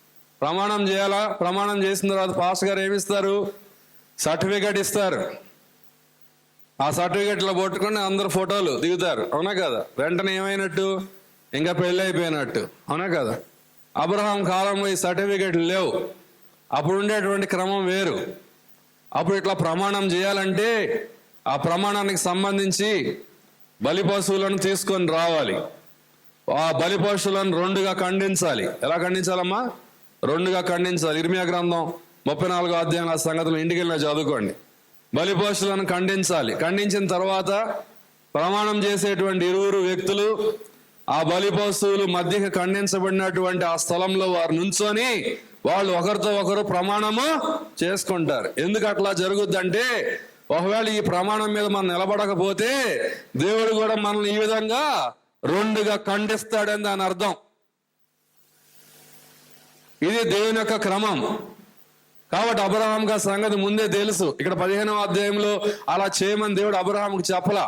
ప్రమాణం చేయాలా? ప్రమాణం చేసిన తర్వాత పాస్టర్ గారు ఏమిస్తారు? సర్టిఫికేట్ ఇస్తారు. ఆ సర్టిఫికేట్లో పట్టుకొని అందరు ఫోటోలు దిగుతారు, అవునా కదా? వెంటనే ఏమైనట్టు? ఇంకా పెళ్ళి అయిపోయినట్టు, అవునా కదా? అబ్రహాం కాలంలో ఈ సర్టిఫికేట్లు లేవు. అప్పుడు ఉండేటువంటి క్రమం వేరు. అప్పుడు ఇట్లా ప్రమాణం చేయాలంటే ఆ ప్రమాణానికి సంబంధించి బలి పశువులను తీసుకొని రావాలి. ఆ బలి పశువులను 2గా ఖండించాలి. ఎలా ఖండించాలమ్మా? 2గా ఖండించాలి. ఇర్మియా గ్రంథం 34వ అధ్యాయం ఆ సంగతులు ఇంటికి వెళ్ళినా చదువుకోండి. బలి పశువులను ఖండించాలి. ఖండించిన తర్వాత ప్రమాణం చేసేటువంటి 2 వ్యక్తులు ఆ బలి పశువులు మధ్యకి ఖండించబడినటువంటి ఆ స్థలంలో వారు నుంచొని వాళ్ళు ఒకరితో ఒకరు ప్రమాణము చేసుకుంటారు. ఎందుకు అట్లా జరుగుద్దంటే, ఒకవేళ ఈ ప్రమాణం మీద మనం నిలబడకపోతే దేవుడు కూడా మనల్ని ఈ విధంగా 2గా ఖండిస్తాడని దాని అర్థం. ఇది దేవుని యొక్క క్రమం. కాబట్టి అబ్రహాంకి సంగతి ముందే తెలుసు. ఇక్కడ 15వ అధ్యాయంలో అలా చేయమని దేవుడు అబ్రహాంకి చెప్పలా.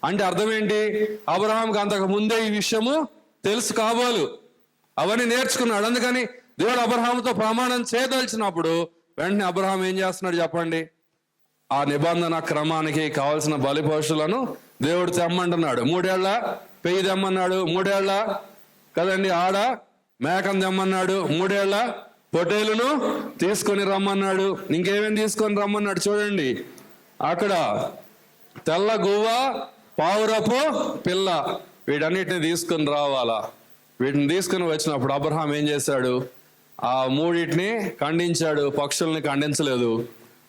అంటే అర్థం ఏంటి? అబ్రహాంకి అంతకు ముందే ఈ విషయము తెలుసు కాబోలు, అవన్నీ నేర్చుకున్నాడు. అందుకని దేవుడు అబ్రహాంతో ప్రమాణం చేయదలిచినప్పుడు వెంటనే అబ్రహాం ఏం చేస్తున్నాడు చెప్పండి? ఆ నిబంధన క్రమానికి కావలసిన బలి పశువులను దేవుడు తెమ్మంటున్నాడు. 3 ఏళ్ల పెయ్యి తెమ్మన్నాడు, 3 ఏళ్ల కదండి ఆడ మేకను తెమ్మన్నాడు, 3 ఏళ్ల పొట్టేలును తీసుకొని రమ్మన్నాడు. ఇంకేమేమి తీసుకొని రమ్మన్నాడు చూడండి. అక్కడ తెల్ల గువ్వ, పావురపు పిల్ల, వీటన్నిటిని తీసుకొని రావాలా. వీటిని తీసుకుని వచ్చినప్పుడు అబ్రహాం ఏం చేశాడు? ఆ మూడింటిని ఖండించాడు, పక్షుల్ని ఖండించలేదు.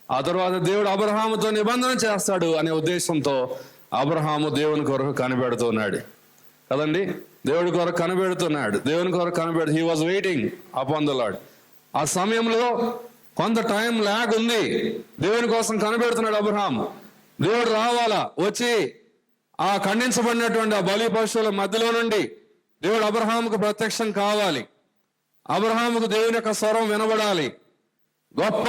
ఆ తర్వాత దేవుడు అబ్రహాముతో నిబంధన చేస్తాడు అనే ఉద్దేశంతో అబ్రహాము దేవుని కొరకు కనిపెడుతున్నాడు కదండి. దేవుడి కొరకు కనిపెడుతున్నాడు, దేవుని కొరకు కనిపెడు. He was waiting upon the lord. ఆ సమయంలో కొంత టైం ల్యాగ్ ఉంది. దేవుని కోసం కనిపెడుతున్నాడు అబ్రహాం. దేవుడు రావాలా, వచ్చి ఆ ఖండించబడినటువంటి ఆ బలి పశువుల మధ్యలో నుండి దేవుడు అబ్రహాముకు ప్రత్యక్షం కావాలి. అబ్రహాముకు దేవుని యొక్క స్వరం వినబడాలి. గొప్ప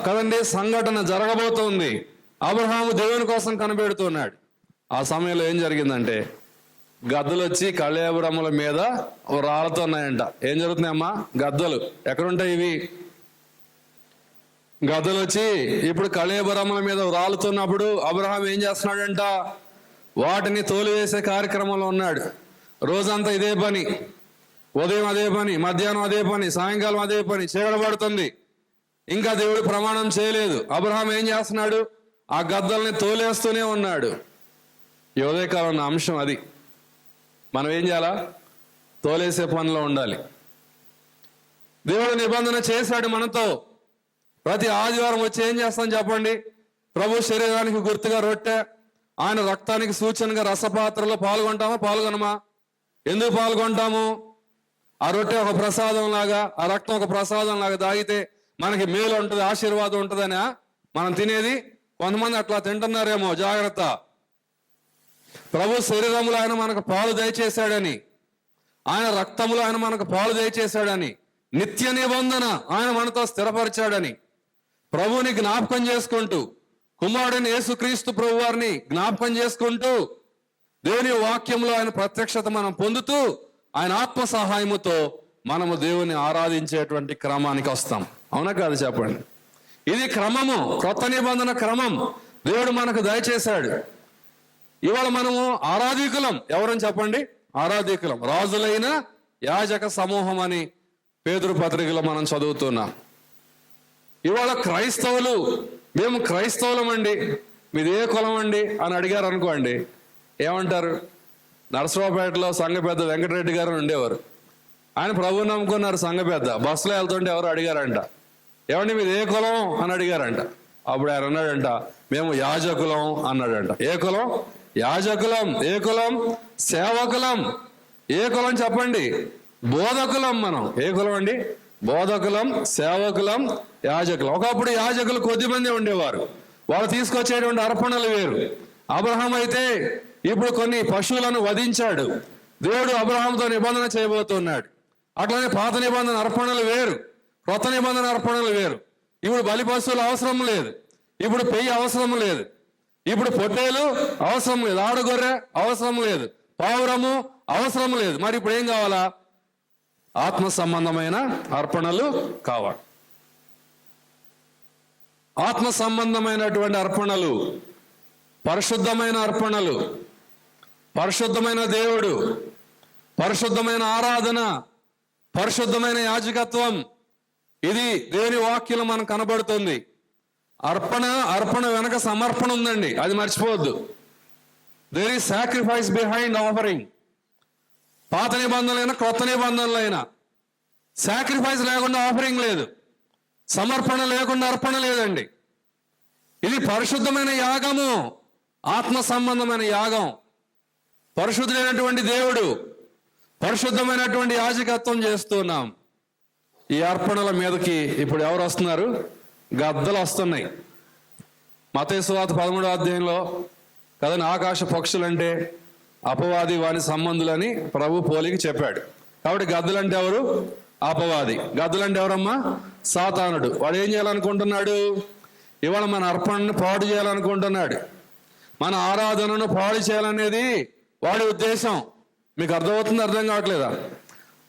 కదండి సంఘటన జరగబోతోంది. అబ్రహాము దేవుని కోసం కనిపెడుతున్నాడు. ఆ సమయంలో ఏం జరిగిందంటే గద్దలు వచ్చి కళేబరముల మీద రాళ్ళతో ఉన్నాయంట. ఏం జరుగుతున్నాయమ్మా? గద్దలు. ఎక్కడుంటాయి ఇవి? గద్దలు వచ్చి ఇప్పుడు కళేబరముల మీద రాలుతున్నప్పుడు అబ్రహాం ఏం చేస్తున్నాడంట? వాటిని తోలివేసే కార్యక్రమంలో ఉన్నాడు. రోజంతా ఇదే పని, ఉదయం అదే పని, మధ్యాహ్నం అదే పని, సాయంకాలం అదే పని, చీకటపడుతుంది. ఇంకా దేవుడు ప్రమాణం చేయలేదు. అబ్రహాం ఏం చేస్తున్నాడు? ఆ గద్దల్ని తోలేస్తూనే ఉన్నాడు. ఈ ఉదయకాలం అంశం అది. మనం ఏం చేయాలా? తోలేసే పనిలో ఉండాలి. దేవుడు నిబంధన చేశాడు మనతో. ప్రతి ఆదివారం వచ్చి ఏం చేస్తాం చెప్పండి? ప్రభు శరీరానికి గుర్తుగా రొట్టె, ఆయన రక్తానికి సూచనగా రసపాత్రలో పాల్గొంటామా? పాల్గొనమా? ఎందుకు పాల్గొంటాము? ఆ రొట్టె ఒక ప్రసాదం లాగా, ఆ రక్తం ఒక ప్రసాదం లాగా తాగితే మనకి మేలు ఉంటుంది, ఆశీర్వాదం ఉంటుందనా మనం తినేది? కొంతమంది అట్లా తింటున్నారేమో, జాగ్రత్త. ప్రభు శరీరములో ఆయన మనకు పాలు దయచేశాడని, ఆయన రక్తములో ఆయన మనకు పాలు దయచేశాడని, నిత్య నిబంధన ఆయన మనతో స్థిరపరిచాడని ప్రభువుని జ్ఞాపకం చేసుకుంటూ, కుమారుడిని యేసుక్రీస్తు ప్రభు వారిని జ్ఞాపకం చేసుకుంటూ, దేవుని వాక్యంలో ఆయన ప్రత్యక్షత మనం పొందుతూ, ఆయన ఆత్మ సహాయముతో మనము దేవుని ఆరాధించేటువంటి క్రమానికి వస్తాం. అవునా కాదు చెప్పండి? ఇది క్రమము, కొత్త నిబంధన క్రమం దేవుడు మనకు దయచేశాడు. ఇవాళ మనము ఆరాధికులం. ఎవరని చెప్పండి? ఆరాధికులం. రాజులైన యాజక సమూహం అని పేతురు పత్రికలో మనం చదువుతున్నాం. ఇవాళ క్రైస్తవులు, మేము క్రైస్తవులం అండి, మీది ఏ కులం అండి అని అడిగారు అనుకోండి, ఏమంటారు? నరసరావుపేటలో సంఘ పెద్ద వెంకటరెడ్డి గారు ఉండేవారు. ఆయన ప్రభువుని నమ్ముకున్నారు. సంఘ పెద్ద బస్సులో వెళ్తుంటే ఎవరు అడిగారంట, ఏమండి మీది ఏ కులం అని అడిగారంట. అప్పుడు ఆయన అన్నాడంట, మేము యాజకులం అన్నాడంట. ఏ కులం? యాజకులం. ఏ కులం? సేవకులం. ఏ కులం చెప్పండి? బోధకులం. మనం ఏ కులం అండి? బోధకులం, సేవకులం, యాజకులం. ఒకప్పుడు యాజకులు కొద్దిమంది ఉండేవారు. వాళ్ళు తీసుకొచ్చేటువంటి అర్పణలు వేరు. అబ్రహాం అయితే ఇప్పుడు కొన్ని పశువులను వధించాడు. దేవుడు అబ్రహాంతో నిబంధన చేయబోతున్నాడు. అట్లనే పాత నిబంధన అర్పణలు వేరు, కొత్త నిబంధన అర్పణలు వేరు. ఇప్పుడు బలి పశువులు అవసరం లేదు, ఇప్పుడు పెయ్యి అవసరం లేదు, ఇప్పుడు పొట్టేలు అవసరం లేదు, ఆడుగొర్రె అవసరం లేదు, పావురము అవసరం లేదు. మరి ఇప్పుడు ఏం కావాలా? ఆత్మ సంబంధమైన అర్పణలు కావాలి. ఆత్మ సంబంధమైనటువంటి అర్పణలు, పరిశుద్ధమైన అర్పణలు, పరిశుద్ధమైన దేవుడు, పరిశుద్ధమైన ఆరాధన, పరిశుద్ధమైన యాజకత్వం, ఇది దేవుని వాక్యం మనకు కనబడుతుంది. అర్పణ వెనక సమర్పణ ఉందండి, అది మర్చిపోవద్దు. There is sacrifice behind offering. పాత నిబంధనలైనా కొత్త నిబంధనలైనా సాక్రిఫైస్ లేకుండా ఆఫరింగ్ లేదు, సమర్పణ లేకుండా అర్పణ లేదండి. ఇది పరిశుద్ధమైన యాగము, ఆత్మ సంబంధమైన యాగం. పరిశుద్ధుడైనటువంటి దేవుడు, పరిశుద్ధమైనటువంటి యాజకత్వం చేస్తున్నాం. ఈ అర్పణల మీదకి ఇప్పుడు ఎవరు వస్తున్నారు? గద్దలు వస్తున్నాయి. మత్తయి సువార్త 13వ అధ్యాయంలో కదండి, ఆకాశ పక్షులంటే అపవాది వాని సంబంధులని ప్రభు పోలికి చెప్పాడు. కాబట్టి గద్దలంటే ఎవరు? అపవాది. గద్దలంటే ఎవరమ్మా? సాతానుడు. వాడు ఏం చేయాలనుకుంటున్నాడు? ఇవాళ మన అర్పణను పాడు చేయాలనుకుంటున్నాడు, మన ఆరాధనను పాడు చేయాలనేది వాడి ఉద్దేశం. మీకు అర్థమవుతుంది? అర్థం కావట్లేదా?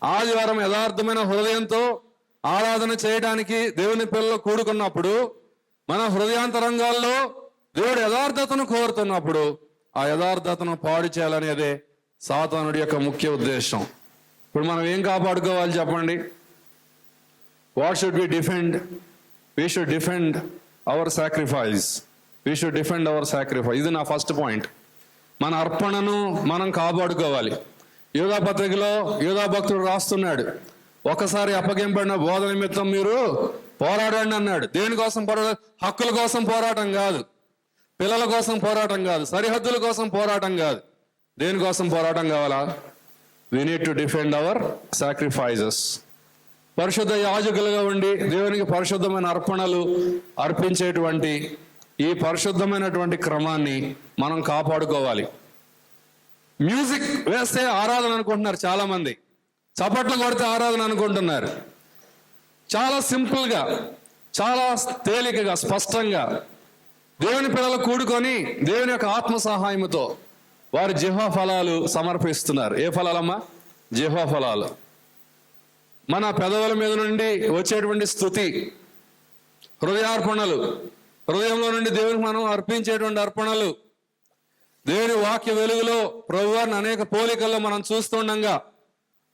ఆదివారం యథార్థమైన హృదయంతో ఆరాధన చేయడానికి దేవుని పిల్లలు కూడుకున్నప్పుడు, మన హృదయాంతరంగాల్లో దేవుడు యథార్థతను కోరుతున్నప్పుడు ఆ యథార్థతను పాడు చేయాలనేదే సాతానుడి యొక్క ముఖ్య ఉద్దేశం. ఇప్పుడు మనం ఏం కాపాడుకోవాలి చెప్పండి? What should we defend? We should defend our sacrifice. We should defend our sacrifice. ఇది నా ఫస్ట్ పాయింట్. మన అర్పణను మనం కాపాడుకోవాలి. యూదా పత్రికలో యూదా భక్తుడు రాస్తున్నాడు, ఒకసారి అప్పగింపడిన బోధ నిమిత్తం మీరు పోరాడండి అన్నాడు. దేనికోసం పోరాటం? హక్కుల కోసం పోరాటం కాదు, పిల్లల కోసం పోరాటం కాదు, సరిహద్దుల కోసం పోరాటం కాదు. దేనికోసం పోరాటం కావాలా? We need to defend our sacrifices. పరిశుద్ధ యాజకులుగా ఉండి దేవునికి పరిశుద్ధమైన అర్పణలు అర్పించేటువంటి ఈ పరిశుద్ధమైనటువంటి క్రమాన్ని మనం కాపాడుకోవాలి. మ్యూజిక్ వేస్తే ఆరాధన అనుకుంటున్నారు చాలా మంది, చప్పట్లు కొడితే ఆరాధన అనుకుంటున్నారు. చాలా సింపుల్గా, చాలా తేలికగా, స్పష్టంగా దేవుని పిల్లలు కూడుకొని దేవుని యొక్క ఆత్మ సహాయముతో వారి జిహ్వా ఫలాలు సమర్పిస్తున్నారు. ఏ ఫలాలమ్మా? జిహ్వా ఫలాలు. మన పెదవుల మీద నుండి వచ్చేటువంటి స్తుతి, హృదయార్పణలు, హృదయంలో నుండి దేవునికి మనం అర్పించేటువంటి అర్పణలు, దేవుని వాక్య వెలుగులో ప్రభువారిని అనేక పోలికల్లో మనం చూస్తుండగా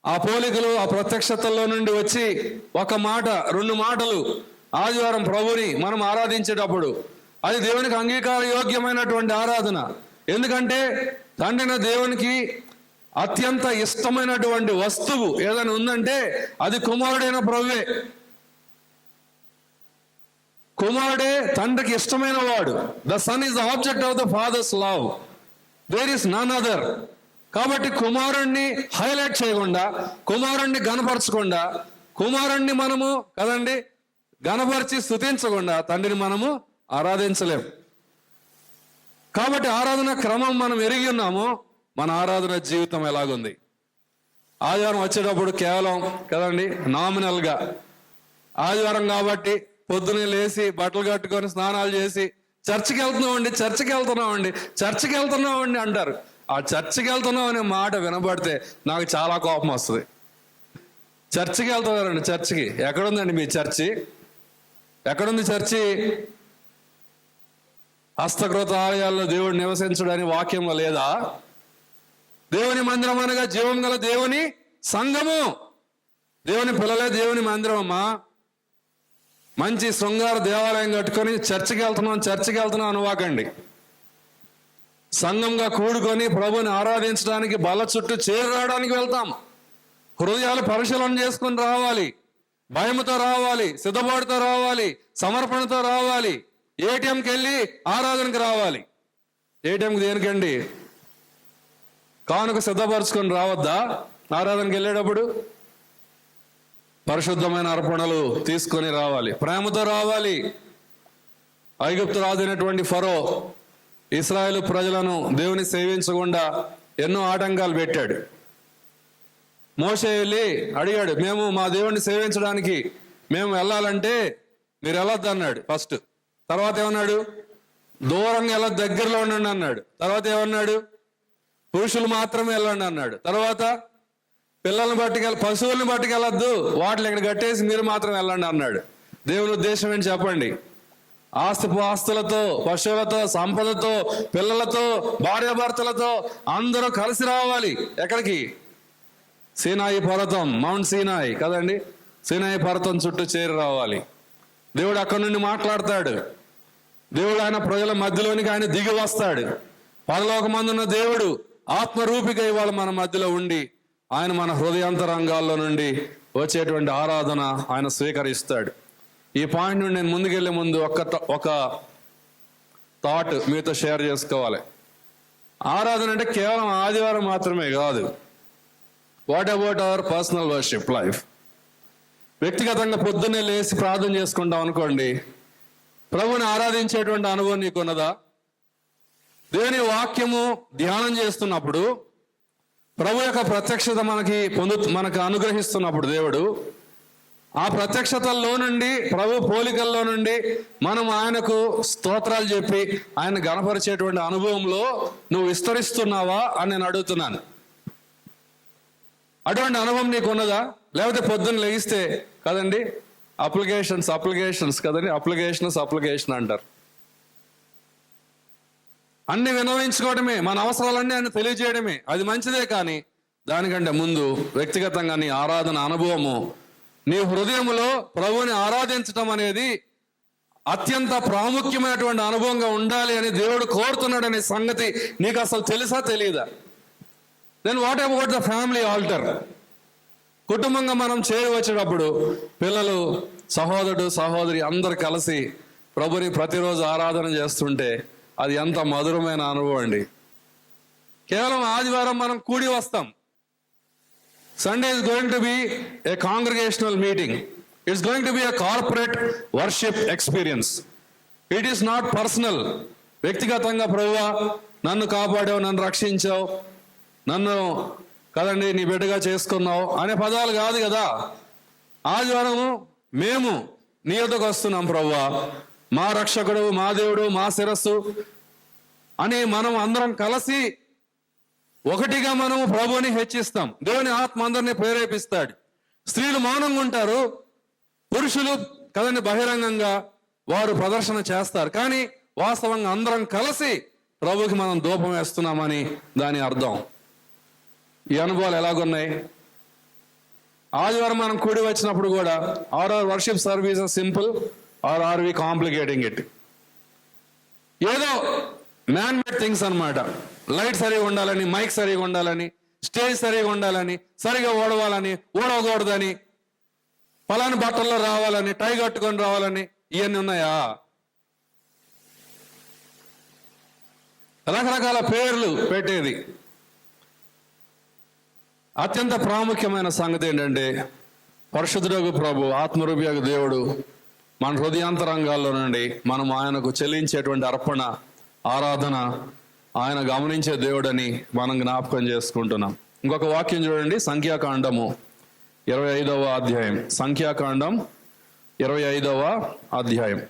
ఆ పోలికలు, ఆ ప్రత్యక్షతల్లో నుండి వచ్చి ఒక మాట, 2 మాటలు ఆదివారం ప్రభుని మనం ఆరాధించేటప్పుడు అది దేవునికి అంగీకార యోగ్యమైనటువంటి ఆరాధన. ఎందుకంటే తండ్రిన దేవునికి అత్యంత ఇష్టమైనటువంటి వస్తువు ఏదైనా ఉందంటే అది కుమారుడైన ప్రభువే. కుమారుడే తండ్రికి ఇష్టమైన వాడు. The son is the object of the father's love, there is none other. కాబట్టి కుమారుణ్ణి హైలైట్ చేయకుండా, కుమారుణ్ణి గణపరచకుండా, కుమారుణ్ణి మనము కదండి గణపరిచి స్తుతించకుండా తండ్రిని మనము ఆరాధించలేం. కాబట్టి ఆరాధన క్రమం మనం ఎరిగి ఉన్నాము. మన ఆరాధన జీవితం ఎలాగుంది? ఆదివారం వచ్చేటప్పుడు కేవలం కదండి నామినల్గా ఆదివారం కాబట్టి పొద్దునే లేచి బట్టలు కట్టుకొని స్నానాలు చేసి చర్చికి వెళ్తున్నామండి అంటారు. ఆ చర్చికి వెళ్తున్నాం అనే మాట వినబడితే నాకు చాలా కోపం వస్తుంది. చర్చికి వెళ్తున్నారండి, చర్చికి. ఎక్కడుందండి మీ చర్చి? ఎక్కడుంది చర్చి? హస్తకృత ఆలయాల్లో దేవుడు నివసించడని వాక్యంలో లేదా? దేవుని మందిరం అనగా జీవం గల దేవుని సంఘము. దేవుని పిల్లలే దేవుని మందిరం అమ్మా. మంచి శృంగార దేవాలయం కట్టుకొని చర్చికి వెళ్తున్నాం అనువాకండి. సంఘంగా కూడుకొని ప్రభుని ఆరాధించడానికి బల్ల చుట్టూ చేరడానికి వెళ్తాం. హృదయాలు పరిశీలన చేసుకుని రావాలి, భయముతో రావాలి, సిద్ధపాటుతో రావాలి, సమర్పణతో రావాలి. ఏటీఎంకి వెళ్ళి ఆరాధనకి రావాలి. ఏటీఎంకి దేనికండి? కానుక సిద్ధపరచుకొని రావద్దా? ఆరాధనకి వెళ్ళేటప్పుడు పరిశుద్ధమైన అర్పణలు తీసుకొని రావాలి, ప్రేమతో రావాలి. ఐగుప్తు రాజైనటువంటి ఫరో ఇశ్రాయేలు ప్రజలను దేవుని సేవించకుండా ఎన్నో ఆటంకాలు పెట్టాడు. మోషే వెళ్ళి అడిగాడు, మేము మా దేవుణ్ణి సేవించడానికి మేము వెళ్ళాలంటే మీరు వెళ్ళొద్దు అన్నాడు ఫస్ట్. తర్వాత ఏమన్నాడు? దూరంగా వెళ్ళదు, దగ్గరలో ఉండండి అన్నాడు. తర్వాత ఏమన్నాడు? పురుషులు మాత్రమే వెళ్ళండి అన్నాడు. తర్వాత పిల్లల్ని పట్టుకెళ్ళి, పశువుల్ని పట్టుకెళ్ళొద్దు, వాటిని ఇక్కడ కట్టేసి మీరు మాత్రం వెళ్ళండి అన్నాడు. దేవుని ఉద్దేశం ఏంటి చెప్పండి? ఆస్తులతో, పశువులతో, సంపదతో, పిల్లలతో, భార్యాభర్తలతో అందరూ కలిసి రావాలి. ఎక్కడికి? సీనాయి పర్వతం, మౌంట్ సీనాయి కదండి. సీనాయి పర్వతం చుట్టూ చేరి రావాలి. దేవుడు అక్కడి నుండి మాట్లాడతాడు. దేవుడు ఆయన ప్రజల మధ్యలోనికి ఆయన దిగి వస్తాడు. పరలోకమందున్న దేవుడు ఆత్మరూపిగా ఇవాళ మన మధ్యలో ఉండి ఆయన మన హృదయాంతరంగాల్లో నుండి వచ్చేటువంటి ఆరాధన ఆయన స్వీకరిస్తాడు. ఈ పాయింట్ నుండి నేను ముందుకెళ్లే ముందు ఒక థాట్ మీతో షేర్ చేసుకోవాలి. ఆరాధన అంటే కేవలం ఆదివారం మాత్రమే కాదు. What about our personal worship life? వ్యక్తిగతంగా పొద్దున్నే లేచి ప్రార్థన చేసుకుంటాం అనుకోండి, ప్రభుని ఆరాధించేటువంటి అనుభవం నీకున్నదా? దేవుని వాక్యము ధ్యానం చేస్తున్నప్పుడు, ప్రభు యొక్క ప్రత్యక్షత మనకు అనుగ్రహిస్తున్నప్పుడు దేవుడు ఆ ప్రత్యక్షతల్లో నుండి, ప్రభు పోలికల్లో నుండి మనం ఆయనకు స్తోత్రాలు చెప్పి ఆయన గణపరిచేటువంటి అనుభవంలో నువ్వు విస్తరిస్తున్నావా అని నేను అడుగుతున్నాను. అటువంటి అనుభవం నీకు ఉన్నదా? లేకపోతే పొద్దున్న లెగిస్తే కదండి అప్లికేషన్స్ కదండి, అప్లికేషన్ అంటారు. అన్ని వినవించుకోవడమే, మన అవసరాలన్నీ ఆయన తెలియజేయడమే, అది మంచిదే. కానీ దానికంటే ముందు వ్యక్తిగతంగా నీ ఆరాధన అనుభవము, నీ హృదయంలో ప్రభువుని ఆరాధించడం అనేది అత్యంత ప్రాముఖ్యమైనటువంటి అనుభవంగా ఉండాలి అని దేవుడు కోరుతున్నాడనే సంగతి నీకు అసలు తెలుసా తెలియదా? Then what about the family altar? కుటుంబంగా మనం చేరి వచ్చేటప్పుడు పిల్లలు, సహోదరుడు, సహోదరి అందరు కలిసి ప్రభుని ప్రతిరోజు ఆరాధన చేస్తుంటే అది ఎంత మధురమైన అనుభవం అండి. కేవలం ఆదివారం మనం కూడి వస్తాం. Sunday is going to be a congregational meeting. It's going to be a corporate worship experience. It is not personal. వ్యక్తిగతంగా ప్రభువా నన్ను కాపాడావు, నన్ను రక్షించావు, నన్ను కదండి నీ బిడ్డగా చేసుకున్నావు అనే పదాలు కాదు కదా. ఆదివారము మేము నీ యొద్దకు వస్తున్నాం ప్రభువా, మా రక్షకుడు, మా దేవుడు, మా శిరస్సు అని మనం అందరం కలిసి ఒకటిగా మనము ప్రభువుని హెచ్చిస్తాం. దేవుని ఆత్మ అందరినీ ప్రేరేపిస్తాడు. స్త్రీలు మౌనంగా ఉంటారు, పురుషులు కదండి బహిరంగంగా వారు ప్రదర్శన చేస్తారు. కానీ వాస్తవంగా అందరం కలిసి ప్రభుకి మనం ధూపం వేస్తున్నామని దాని అర్థం. ఈ అనుభవాలు ఎలాగున్నాయి? ఆదివారం మనం కూడి వచ్చినప్పుడు కూడా are our worship service simple are we complicating it? ఏదో మ్యాన్ మేడ్ థింగ్స్ అన్నమాట. లైట్ సరిగా ఉండాలని, మైక్ సరిగా ఉండాలని, స్టేజ్ సరిగా ఉండాలని, సరిగా ఓడవాలని, ఓడవకూడదని, పలాని బట్టల్లో రావాలని, టై కట్టుకొని రావాలని, ఇవన్నీ ఉన్నాయా? రకరకాల పేర్లు పెట్టేది. అత్యంత ప్రాముఖ్యమైన సంగతి ఏంటంటే పరిశుద్ధుడగు ప్రభు, ఆత్మరూపియగు దేవుడు మన హృదయాంతరంగాల్లో నుండి మనం ఆయనకు చెల్లించేటువంటి అర్పణ, ఆరాధన ఆయన గమనించే దేవుడని మనం జ్ఞాపకం చేసుకుంటున్నాం. ఇంకొక వాక్యం చూడండి, సంఖ్యాకాండము 25వ అధ్యాయం. సంఖ్యాకాండం 25వ అధ్యాయం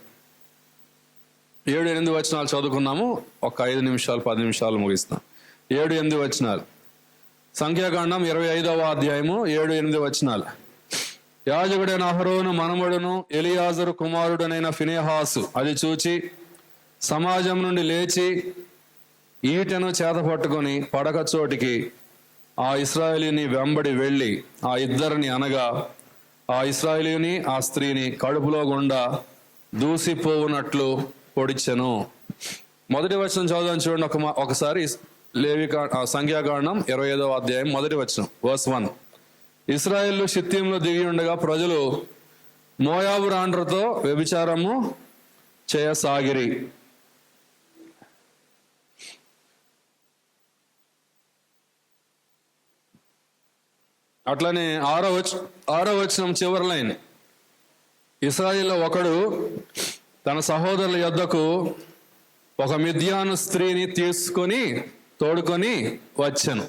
7-8 వచనాలు చదువుకున్నాము. ఒక 5 నిమిషాలు 10 నిమిషాలు ముగిస్తాం. 7-8 వచనాలు. సంఖ్యాకాండం 25వ అధ్యాయము 7-8 వచనాలు. యాజకుడైన అహరోను మనమడును ఎలియాజరు కుమారుడనైన ఫినెహాసు అది చూచి సమాజం నుండి లేచి ఈటెను చేత పట్టుకొని పడక చోటికి ఆ ఇశ్రాయేలీని వెంబడి వెళ్ళి ఆ ఇద్దరిని అనగా ఆ ఇశ్రాయేలీని ఆ స్త్రీని కడుపులో గుండా దూసిపోవునట్లు పొడిచెను. మొదటి వచనం చదువుదాం చూడండి ఒకసారి. సంఖ్యాకాండం 25వ అధ్యాయం మొదటి వచనం, వర్స్ 1. ఇశ్రాయేలు షిత్తీంలో దిగి ఉండగా ప్రజలు మోయాబు రాండ్రతో వ్యభిచారము చేయసాగిరి. అట్లనే 6వ వచనం చివరి లైన్, ఇశ్రాయేల్లో ఒకడు తన సహోదరుల యొద్దకు ఒక మిద్యాను స్త్రీని తీసుకొని తోడుకొని వచ్చాను.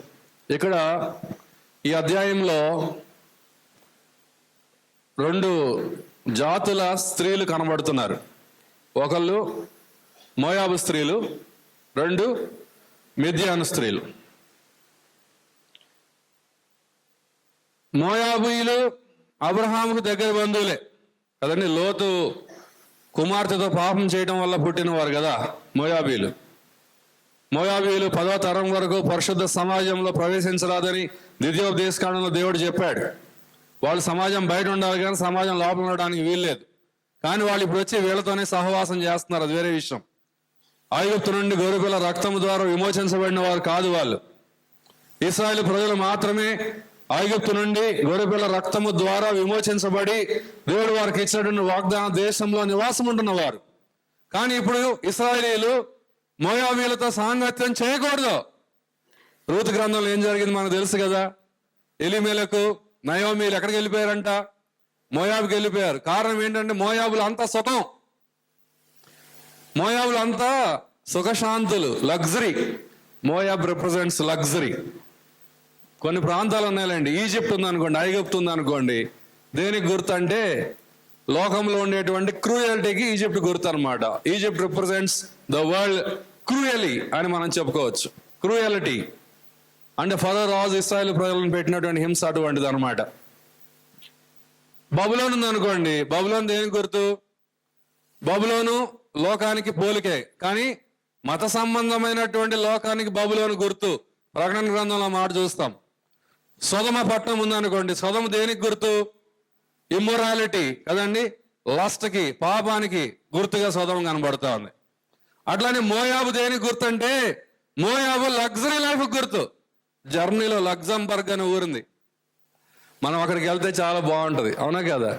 ఇక్కడ ఈ అధ్యాయంలో 2 జాతుల స్త్రీలు కనబడుతున్నారు. ఒకళ్ళు మోయాబు స్త్రీలు, 2 మిద్యాను స్త్రీలు. మోయాబీయులు అబ్రహాముకు దగ్గర బంధువులే కదండి. లోతు కుమార్తెతో పాపం చేయడం వల్ల పుట్టినవారు కదా మోయాబీయులు. 10వ తరం వరకు పరిశుద్ధ సమాజంలో ప్రవేశించరాదని ద్వితీయోపదేశకాండంలో దేవుడు చెప్పాడు. వాళ్ళు సమాజం బయట ఉండాలి కానీ సమాజం లోపల ఉండడానికి వీల్లేదు. కానీ వాళ్ళు ఇప్పుడు వచ్చి వీళ్ళతోనే సహవాసం చేస్తున్నారు, అది వేరే విషయం. ఐగుప్తు నుండి గొర్రెపిల్ల రక్తము ద్వారా విమోచించబడిన వారు కాదు వాళ్ళు. ఇశ్రాయేలు ప్రజలు మాత్రమే ఐగుప్తు నుండి గొర్రెపిల్ల రక్తము ద్వారా విమోచించబడి దేవుడు వారికి ఇచ్చినటువంటి వాగ్దాన దేశంలో నివాసం ఉంటున్నవారు. కానీ ఇప్పుడు ఇశ్రాయేలీలు మోయాబీలతో సాంగత్యం చేయకూడదు. రూతు గ్రంథంలో ఏం జరిగింది మనకు తెలుసు కదా. ఎలీమెలకు నయోమీలు ఎక్కడికి వెళ్ళిపోయారంట? మోయాబుకి వెళ్ళిపోయారు. కారణం ఏంటంటే మోయాబులు అంతా సుఖం, మోయాబులు అంతా సుఖశాంతులు, లగ్జరీ. Moab represents luxury. కొన్ని ప్రాంతాలు ఉన్నాయండి, ఈజిప్ట్ ఉందనుకోండి, ఐగుప్తు ఉందనుకోండి, దేనికి గుర్తు అంటే లోకంలో ఉండేటువంటి క్రూయల్టీకి ఈజిప్ట్ గుర్తు అనమాట. ఈజిప్ట్ రిప్రజెంట్స్ ద వరల్డ్ క్రూయలీ అని మనం చెప్పుకోవచ్చు. క్రూయలిటీ అంటే ఫరో రాజు ఇశ్రాయేలు ప్రజలను పెట్టినటువంటి హింస అటువంటిది అనమాట. బబులోన్ ఉందనుకోండి, బబులోన్ దేనికి గుర్తు? బబులోను లోకానికి పోలికే, కానీ మత సంబంధమైనటువంటి లోకానికి బబులోను గుర్తు. ప్రకటన గ్రంథంలో మాట చూస్తాం. సొదమ పట్టణం ఉందనుకోండి, సొదమ దేనికి గుర్తు? ఇమ్మొరాలిటీ కదండి, లస్ట్కి, పాపానికి గుర్తుగా సొదమ కనబడుతూ ఉంది. అట్లానే మోయాబు దేనికి గుర్తు అంటే మోయాబు లగ్జరీ లైఫ్ గుర్తు. జర్మనీలో లగ్జంబర్గ్ అనే ఊరుంది. మనం అక్కడికి వెళ్తే చాలా బాగుంటుంది, అవునా కదా?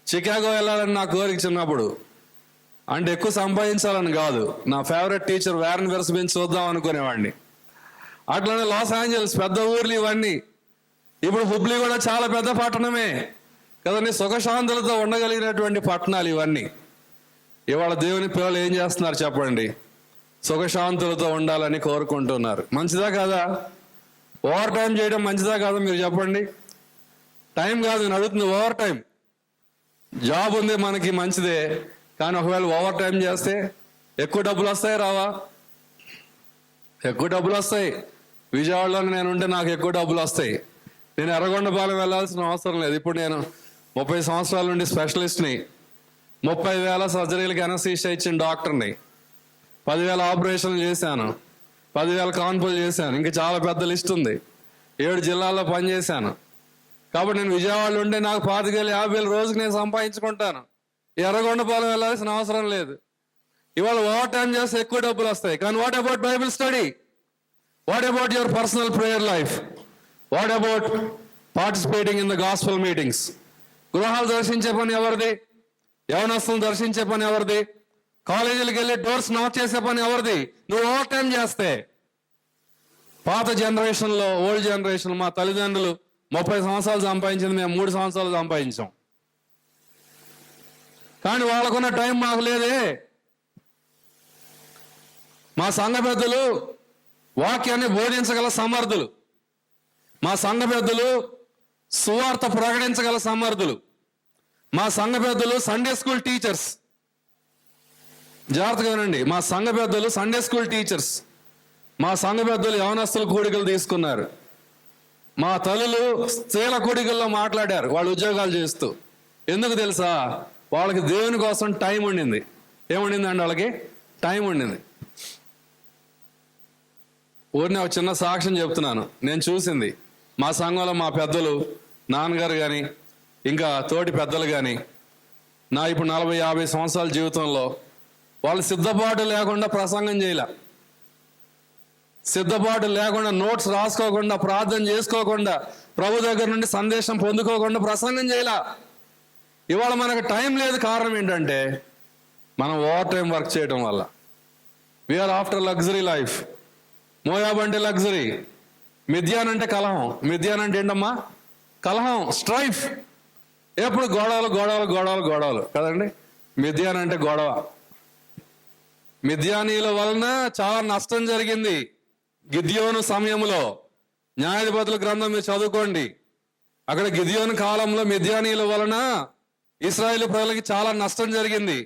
చికాగో వెళ్ళాలని నా కోరిక చిన్నప్పుడు. అంటే ఎక్కువ సంపాదించాలని కాదు, నా ఫేవరెట్ టీచర్ వారన్ వెర్స్బెన్ చూద్దాం అనుకునేవాడిని. అట్లనే లాస్ ఏంజల్స్ పెద్ద ఊర్లు ఇవన్నీ. ఇప్పుడు హుబ్లీ కూడా చాలా పెద్ద పట్టణమే కదండి, సుఖశాంతులతో ఉండగలిగినటువంటి పట్టణాలు ఇవన్నీ. ఇవాళ దేవుని పిల్లలు ఏం చేస్తున్నారు చెప్పండి? సుఖశాంతులతో ఉండాలని కోరుకుంటున్నారు. మంచిదా కాదా? ఓవర్ టైం చేయడం మంచిదా కాదా మీరు చెప్పండి? టైం కాదు నేను అడుగుతుంది, ఓవర్ టైం. జాబ్ ఉంది మనకి మంచిదే, కానీ ఒకవేళ ఓవర్ టైం చేస్తే ఎక్కువ డబ్బులు వస్తాయి రావా? ఎక్కువ డబ్బులు వస్తాయి. విజయవాడలో నేను ఉంటే నాకు ఎక్కువ డబ్బులు వస్తాయి. నేను ఎర్రగొండపాలెం వెళ్ళాల్సిన అవసరం లేదు. ఇప్పుడు నేను 30 సంవత్సరాల నుండి స్పెషలిస్ట్ని, 30,000 సర్జరీలకు అనస్థీషియా ఇచ్చిన డాక్టర్ని, 10,000 ఆపరేషన్లు చేశాను, 10,000 కాన్పులు చేశాను, ఇంకా చాలా పెద్ద లిస్ట్ ఉంది. 7 జిల్లాల్లో పనిచేశాను. కాబట్టి నేను విజయవాడలో ఉంటే నాకు 25,000-50,000 రోజుకి నేను సంపాదించుకుంటాను. ఎర్రగొండపాలెం వెళ్ళాల్సిన అవసరం లేదు. ఇవాళ ఓవర్ టైం చేస్తే ఎక్కువ డబ్బులు వస్తాయి. కానీ what about Bible study? What about your personal prayer life? What about participating in the gospel meetings? గృహాలు దర్శించే పని ఎవరిది? యవనస్తులను దర్శించే పని ఎవరిది? కాలేజీలకు వెళ్ళి డోర్స్ నాక్ చేసే పని ఎవరిది? నువ్వు ఓవర్ టైం చేస్తే. పాత జనరేషన్లో, ఓల్డ్ జనరేషన్, మా తల్లిదండ్రులు 30 సంవత్సరాలు సంపాదించింది మేము 3 సంవత్సరాలు సంపాదించాం. కానీ వాళ్ళకున్న టైం మాకు లేదే. మా సంఘ పెద్దలు వాక్యాన్ని బోధించగల సమర్థులు, మా సంఘ పెద్దలు సువార్త ప్రకటించగల సమర్థులు, మా సంఘ పెద్దలు సండే స్కూల్ టీచర్స్. జాగ్రత్తగా వినండి, మా సంఘ పెద్దలు సండే స్కూల్ టీచర్స్. మా సంఘ పెద్దలు యవనస్తుల కూడికలు తీసుకున్నారు. మా తల్లులు స్త్రీల కూడికల్లో మాట్లాడారు వాళ్ళు ఉద్యోగాలు చేస్తూ. ఎందుకు తెలుసా? వాళ్ళకి దేవుని కోసం టైం ఉండింది. ఏముండిందండి? వాళ్ళకి టైం ఉండింది. ఊరిని ఒక చిన్న సాక్ష్యం చెప్తున్నాను. నేను చూసింది మా సంఘంలో మా పెద్దలు, నాన్నగారు కానీ ఇంకా తోటి పెద్దలు కానీ, నా ఇప్పుడు 40-50 సంవత్సరాల జీవితంలో వాళ్ళు సిద్ధపాటు లేకుండా ప్రసంగం చేయలే. సిద్ధపాటు లేకుండా, నోట్స్ రాసుకోకుండా, ప్రార్థన చేసుకోకుండా, ప్రభు దగ్గర నుండి సందేశం పొందుకోకుండా ప్రసంగం చేయలే. ఇవాళ మనకు టైం లేదు. కారణం ఏంటంటే మనం ఓవర్ టైం వర్క్ చేయడం వల్ల. We are after luxury life. Moab అంటే లగ్జరీ, మిద్యాన్ అంటే కలహం. మిద్యాన్ అంటే ఏంటమ్మా? కలహం, స్ట్రైఫ్. ఎప్పుడు గొడవలు గొడవలు గొడవలు గొడవలు కదండి. మిద్యాన్ అంటే గొడవ. మిద్యానీల వలన చాలా నష్టం జరిగింది. గిద్యోను సమయంలో, న్యాయాధిపతుల గ్రంథం మీరు చదువుకోండి. అక్కడ గిద్యోను కాలంలో మిద్యానీల వలన ఇశ్రాయేలు ప్రజలకి చాలా నష్టం జరిగింది.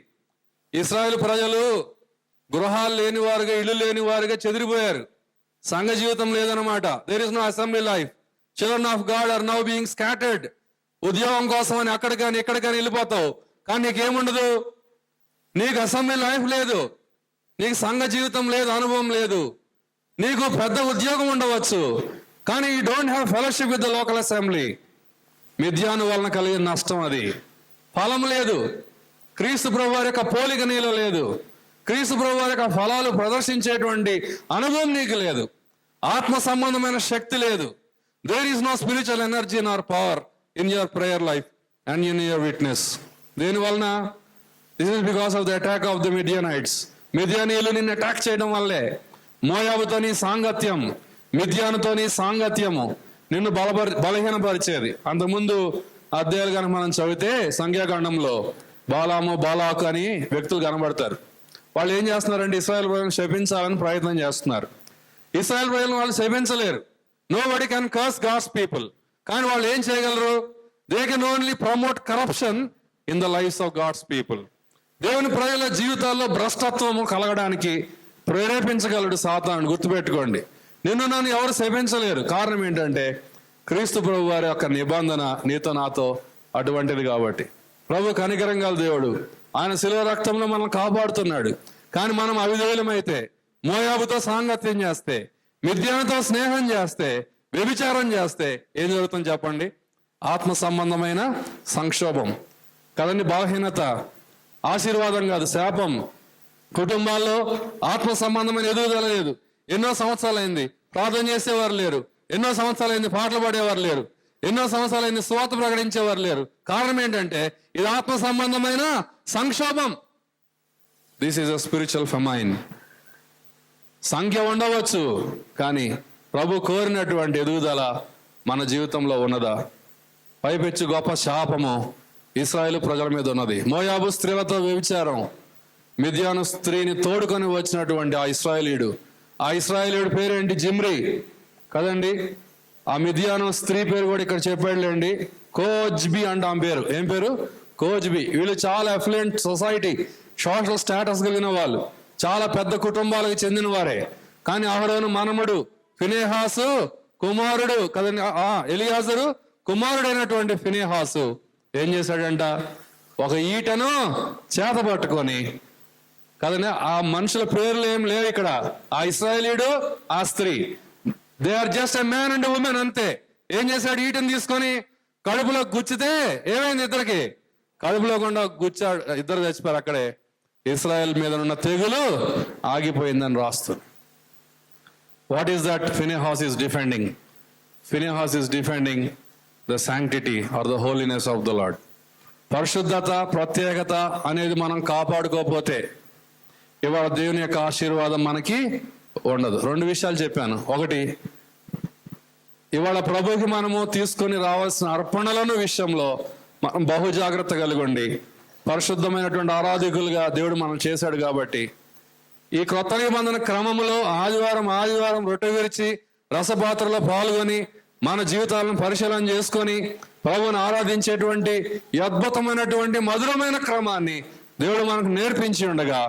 ఇశ్రాయేలు ప్రజలు గృహాలు లేని వారుగా, ఇల్లు లేని వారుగా చెదిరిపోయారు. సంఘ జీవితం లేదన్నమాట. There is no assembly life. Children of God are now being scattered. ఉద్యోగం కోసం అని అక్కడ కానీ ఇక్కడ కానీ వెళ్ళిపోతావు, కానీ నీకేముండదు. నీకు అసెంబ్లీ లైఫ్ లేదు, నీకు సంఘ జీవితం లేదు, అనుభవం లేదు. నీకు పెద్ద ఉద్యోగం ఉండవచ్చు, కానీ you don't have fellowship with the local assembly. మిద్యాను వలన కలిగిన నష్టం అది. ఫలం లేదు. క్రీస్తు ప్రభు వారి యొక్క పోలిక నీలో లేదు. క్రీస్తు ప్రభు వారి యొక్క ఫలాలు ప్రదర్శించేటువంటి అనుభవం నీకు లేదు. ఆత్మ సంబంధమైన శక్తి లేదు. There is no spiritual energy in our power in your prayer life and in your witness. దేని వలన? This is because of the attack of the Midianites. మిద్యానీయులు నిన్ను అటాక్ చేయడం వల్లే. మోయాబుతో నీ సాంగత్యం, మిద్యానుతో నీ సాంగత్యము నిన్ను బలహీనపరిచేది. అంతకుముందు అధ్యాయాలు కనుక మనం చదివితే సంఖ్యాకాండంలో బాలాము, బాలాకు అని వ్యక్తులు కనబడతారు. వాళ్ళు ఏం చేస్తున్నారంటే ఇశ్రాయేల్ ప్రజలను శపించాలని ప్రయత్నం చేస్తున్నారు. ఇశ్రాయేల్ ప్రజలను వాళ్ళు శపించలేరు. Nobody can curse God's people. కానీ వాళ్ళు ఏం చేయగలరు? They can only promote corruption in the lives of God's people. దేవుని ప్రజల జీవితాల్లో భ్రష్టత్వము కలగడానికి ప్రేరేపించగలడు సాతాను. గుర్తుపెట్టుకోండి. నిన్ను నన్ను ఎవరు శపించలేరు. కారణం ఏంటంటే క్రీస్తు ప్రభు వారి యొక్క నిబంధన నీతో నాతో అటువంటిది కాబట్టి. ప్రభు కనికరం గల దేవుడు. ఆయన శిలువ రక్తంలో మనల్ని కాపాడుతున్నాడు. కానీ మనం అవిధేయులమైతే, మోయాబుతో సాంగత్యం చేస్తే, మిద్యానుతో స్నేహం చేస్తే, వ్యభిచారం చేస్తే ఏం జరుగుతుంది చెప్పండి? ఆత్మ సంబంధమైన సంక్షోభం కదండి. బలహీనత, ఆశీర్వాదం కాదు, శాపం. కుటుంబాల్లో ఆత్మ సంబంధమైన ఎదుగుదల లేదు. ఎన్నో సంవత్సరాలు అయింది ప్రార్థన చేసేవారు లేరు. ఎన్నో సంవత్సరాలు అయింది పాటలు పాడేవారు లేరు. ఎన్నో సంవత్సరాలు స్వార్థ ప్రకటించేవారు లేరు. కారణం ఏంటంటే ఇది ఆత్మ సంబంధమైన సంక్షోభం. This is a spiritual famine. సంఖ్య ఉండవచ్చు, కానీ ప్రభు కోరినటువంటి ఎదుగుదల మన జీవితంలో ఉన్నదా? పైపెచ్చు గొప్ప శాపము ఇశ్రాయేలు ప్రజల మీద ఉన్నది. మోయాబు స్త్రీలతో వ్యభిచారం, మిద్యాను స్త్రీని తోడుకొని వచ్చినటువంటి ఆ ఇశ్రాయేలీయుడు పేరేంటి? జిమ్రీ కదండి. ఆ మిద్యాను స్త్రీ పేరు కూడా ఇక్కడ చెప్పాడులేండి, కోజ్బి అంట. ఆమె పేరు ఏం పేరు? కోజ్బి. వీళ్ళు చాలా అఫ్లుయెంట్ సొసైటీ, సోషల్ స్టేటస్ కలిగిన వాళ్ళు, చాలా పెద్ద కుటుంబాలకు చెందిన వారే. కానీ అహరోను మనమడు ఫినెహాసు కుమారుడు కదండి, ఎలియాజరు కుమారుడైనటువంటి ఫినెహాసు ఏం చేశాడంట? ఒక ఈటను చేత పట్టుకొని కదండి, ఆ మనుషుల పేర్లు ఏం లేవు ఇక్కడ. ఆ ఇశ్రాయేలీయుడు, ఆ స్త్రీ, they are just a man and women అంతే. ఏం చేశాడు? ఈటను తీసుకొని కడుపులో గుచ్చితే ఏమైంది? ఇద్దరికి కడుపులో గుండా గుచ్చాడు, ఇద్దరు చచ్చిపోయారు అక్కడే. ఇశ్రాయేల్ మీద ఉన్న తెగులు ఆగిపోయిందని రాస్తుంది. What is that Phinehas is defending? Phinehas is defending the sanctity or the holiness of the Lord. పరిశుద్ధత, ప్రత్యేకత అనేది మనం కాపాడుకోకపోతే ఇవాళ దేవుని యొక్క ఆశీర్వాదం మనకి ఉండదు. 2 విషయాలు చెప్పాను. ఒకటి, ఇవాళ ప్రభుకి మనము తీసుకొని రావాల్సిన అర్పణలను విషయంలో మనం బహు జాగ్రత్త కలిగి ఉండి, పరిశుద్ధమైనటువంటి ఆరాధకులుగా దేవుడు మనం చేశాడు కాబట్టి ఈ క్రొత్త నిబంధన క్రమంలో ఆదివారం రొట్టె విరిచి రసపాత్రలో పాల్గొని మన జీవితాలను పరిశీలన చేసుకొని ప్రభువును ఆరాధించేటువంటి అద్భుతమైనటువంటి మధురమైన క్రమాన్ని దేవుడు మనకు నేర్పించి ఉండగా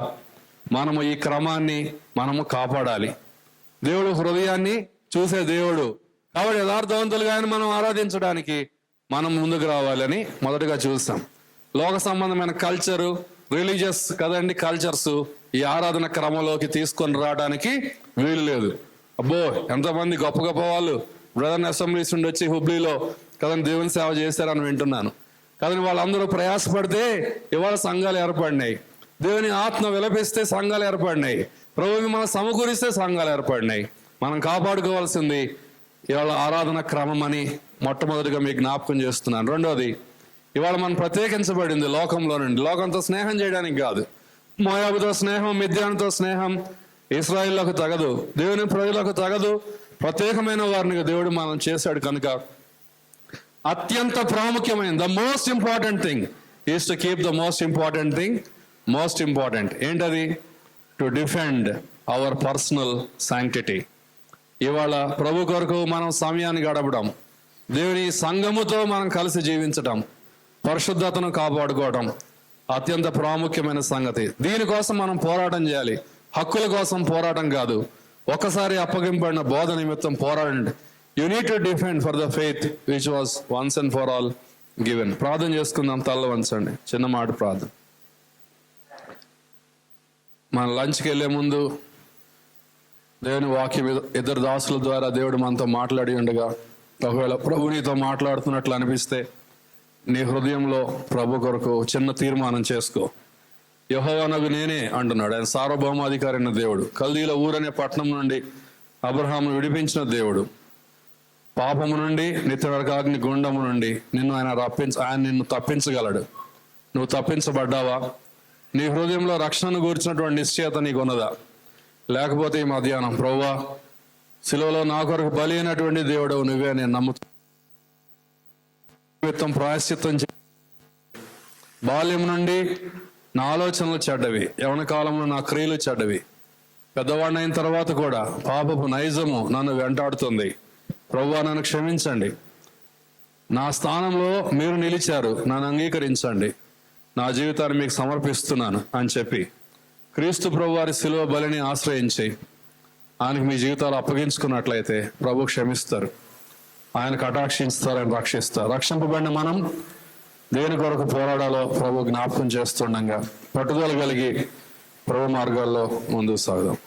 మనము ఈ క్రమాన్ని మనము కాపాడాలి. దేవుడు హృదయాన్ని చూసే దేవుడు కాబట్టి యథార్థవంతులుగా మనం ఆరాధించడానికి మనం ముందుకు రావాలని మొదటగా చూస్తాం. లోక సంబంధమైన కల్చరు, రిలీజియస్ కదండి కల్చర్స్ ఈ ఆరాధన క్రమంలోకి తీసుకొని రావడానికి వీలు లేదు. అబ్బో, ఎంతమంది గొప్ప గొప్ప వాళ్ళు బ్రదర్ అసెంబ్లీస్ నుండి వచ్చి హుబ్లీలో కదండి దేవుని సేవ చేశారని వింటున్నాను. కదండి వాళ్ళందరూ ప్రయాసపడితే ఇవాళ సంఘాలు ఏర్పడినాయి. దేవుని ఆత్మ విలపిస్తే సంఘాలు ఏర్పడినాయి. ప్రభువుని మనం సమకూరిస్తే సంఘాలు ఏర్పడినాయి. మనం కాపాడుకోవాల్సింది ఇవాళ ఆరాధన క్రమం అని మొట్టమొదటిగా మీకు జ్ఞాపకం చేస్తున్నాను. రెండోది, ఇవాళ మనం ప్రత్యేకించబడింది లోకంలో నుండి. లోకంతో స్నేహం చేయడానికి కాదు. మోయాబుతో స్నేహం, మిద్యానుతో స్నేహం ఇశ్రాయేలులకు తగదు, దేవుని ప్రజలకు తగదు. ప్రత్యేకమైన వారిని దేవుడు మనం చేశాడు కనుక అత్యంత ప్రాముఖ్యమైన the most important thing is to keep the most important thing most important. ఏంటది? To defend our personal sanctity. ఇవాళ ప్రభు కొరకు మనం సమయాన్ని గడపడం, దేవుని సంఘముతో మనం కలిసి జీవించటం, పరిశుద్ధతను కాపాడుకోవడం అత్యంత ప్రాముఖ్యమైన సంగతి. దీనికోసం మనం పోరాటం చేయాలి. హక్కుల కోసం పోరాటం కాదు. ఒకసారి అప్పగింపబడిన బోధ నిమిత్తం పోరాడండి. You need to defend for the faith which was once and for all given. ప్రార్థన చేసుకుందాం, తల్ల వంచండి. చిన్న మాట ప్రార్థన. మన లంచ్కి వెళ్ళే ముందు దేవుని వాక్యం ఇద్దరు దాసుల ద్వారా దేవుడు మనతో మాట్లాడి ఉండగా, ఒకవేళ ప్రభు నీతో మాట్లాడుతున్నట్లు అనిపిస్తే నీ హృదయంలో ప్రభు కొరకు చిన్న తీర్మానం చేసుకో. యెహోవానగు నేనే అంటున్నాడు. ఆయన సార్వభౌమాధికారి అయిన దేవుడు. కల్దీల ఊరనే పట్టణం నుండి అబ్రహామును విడిపించిన దేవుడు. పాపము నుండి, నిత్యనరకాగ్ని గుండము నుండి ఆయన నిన్ను తప్పించగలడు. నువ్వు తప్పించబడ్డావా? నీ హృదయంలో రక్షణను గూర్చినటువంటి నిశ్చయత నీకు ఉన్నదా? లేకపోతే ఈ మధ్యాహ్నం ప్రభువా శిలువలో నా కొరకు బలి అయినటువంటి దేవుడు నువ్వే, నేను నమ్ముతాను, ప్రాయశ్చిత్తం బాల్యం నుండి నా ఆలోచనలు చెడ్డవి, యవ్వన కాలంలో నా క్రియలు చెడ్డవి, పెద్దవాడినైన తర్వాత కూడా పాపపు నైజము నన్ను వెంటాడుతుంది. ప్రభువా నన్ను క్షమించండి, నా స్థానంలో మీరు నిలిచారు, నన్ను అంగీకరించండి, నా జీవితాన్ని మీకు సమర్పిస్తున్నాను అని చెప్పి క్రీస్తు ప్రభు వారి శిలువ బలిని ఆశ్రయించి ఆయనకు మీ జీవితాలు అప్పగించుకున్నట్లయితే ప్రభు క్షమిస్తారు, ఆయన కటాక్షిస్తారు, ఆయన రక్షిస్తారు. రక్షింపబడిన మనం దేని కొరకు పోరాడాలో ప్రభు జ్ఞాపకం చేస్తుండగా పట్టుదల కలిగి ప్రభు మార్గాల్లో ముందుకు సాగుదాం.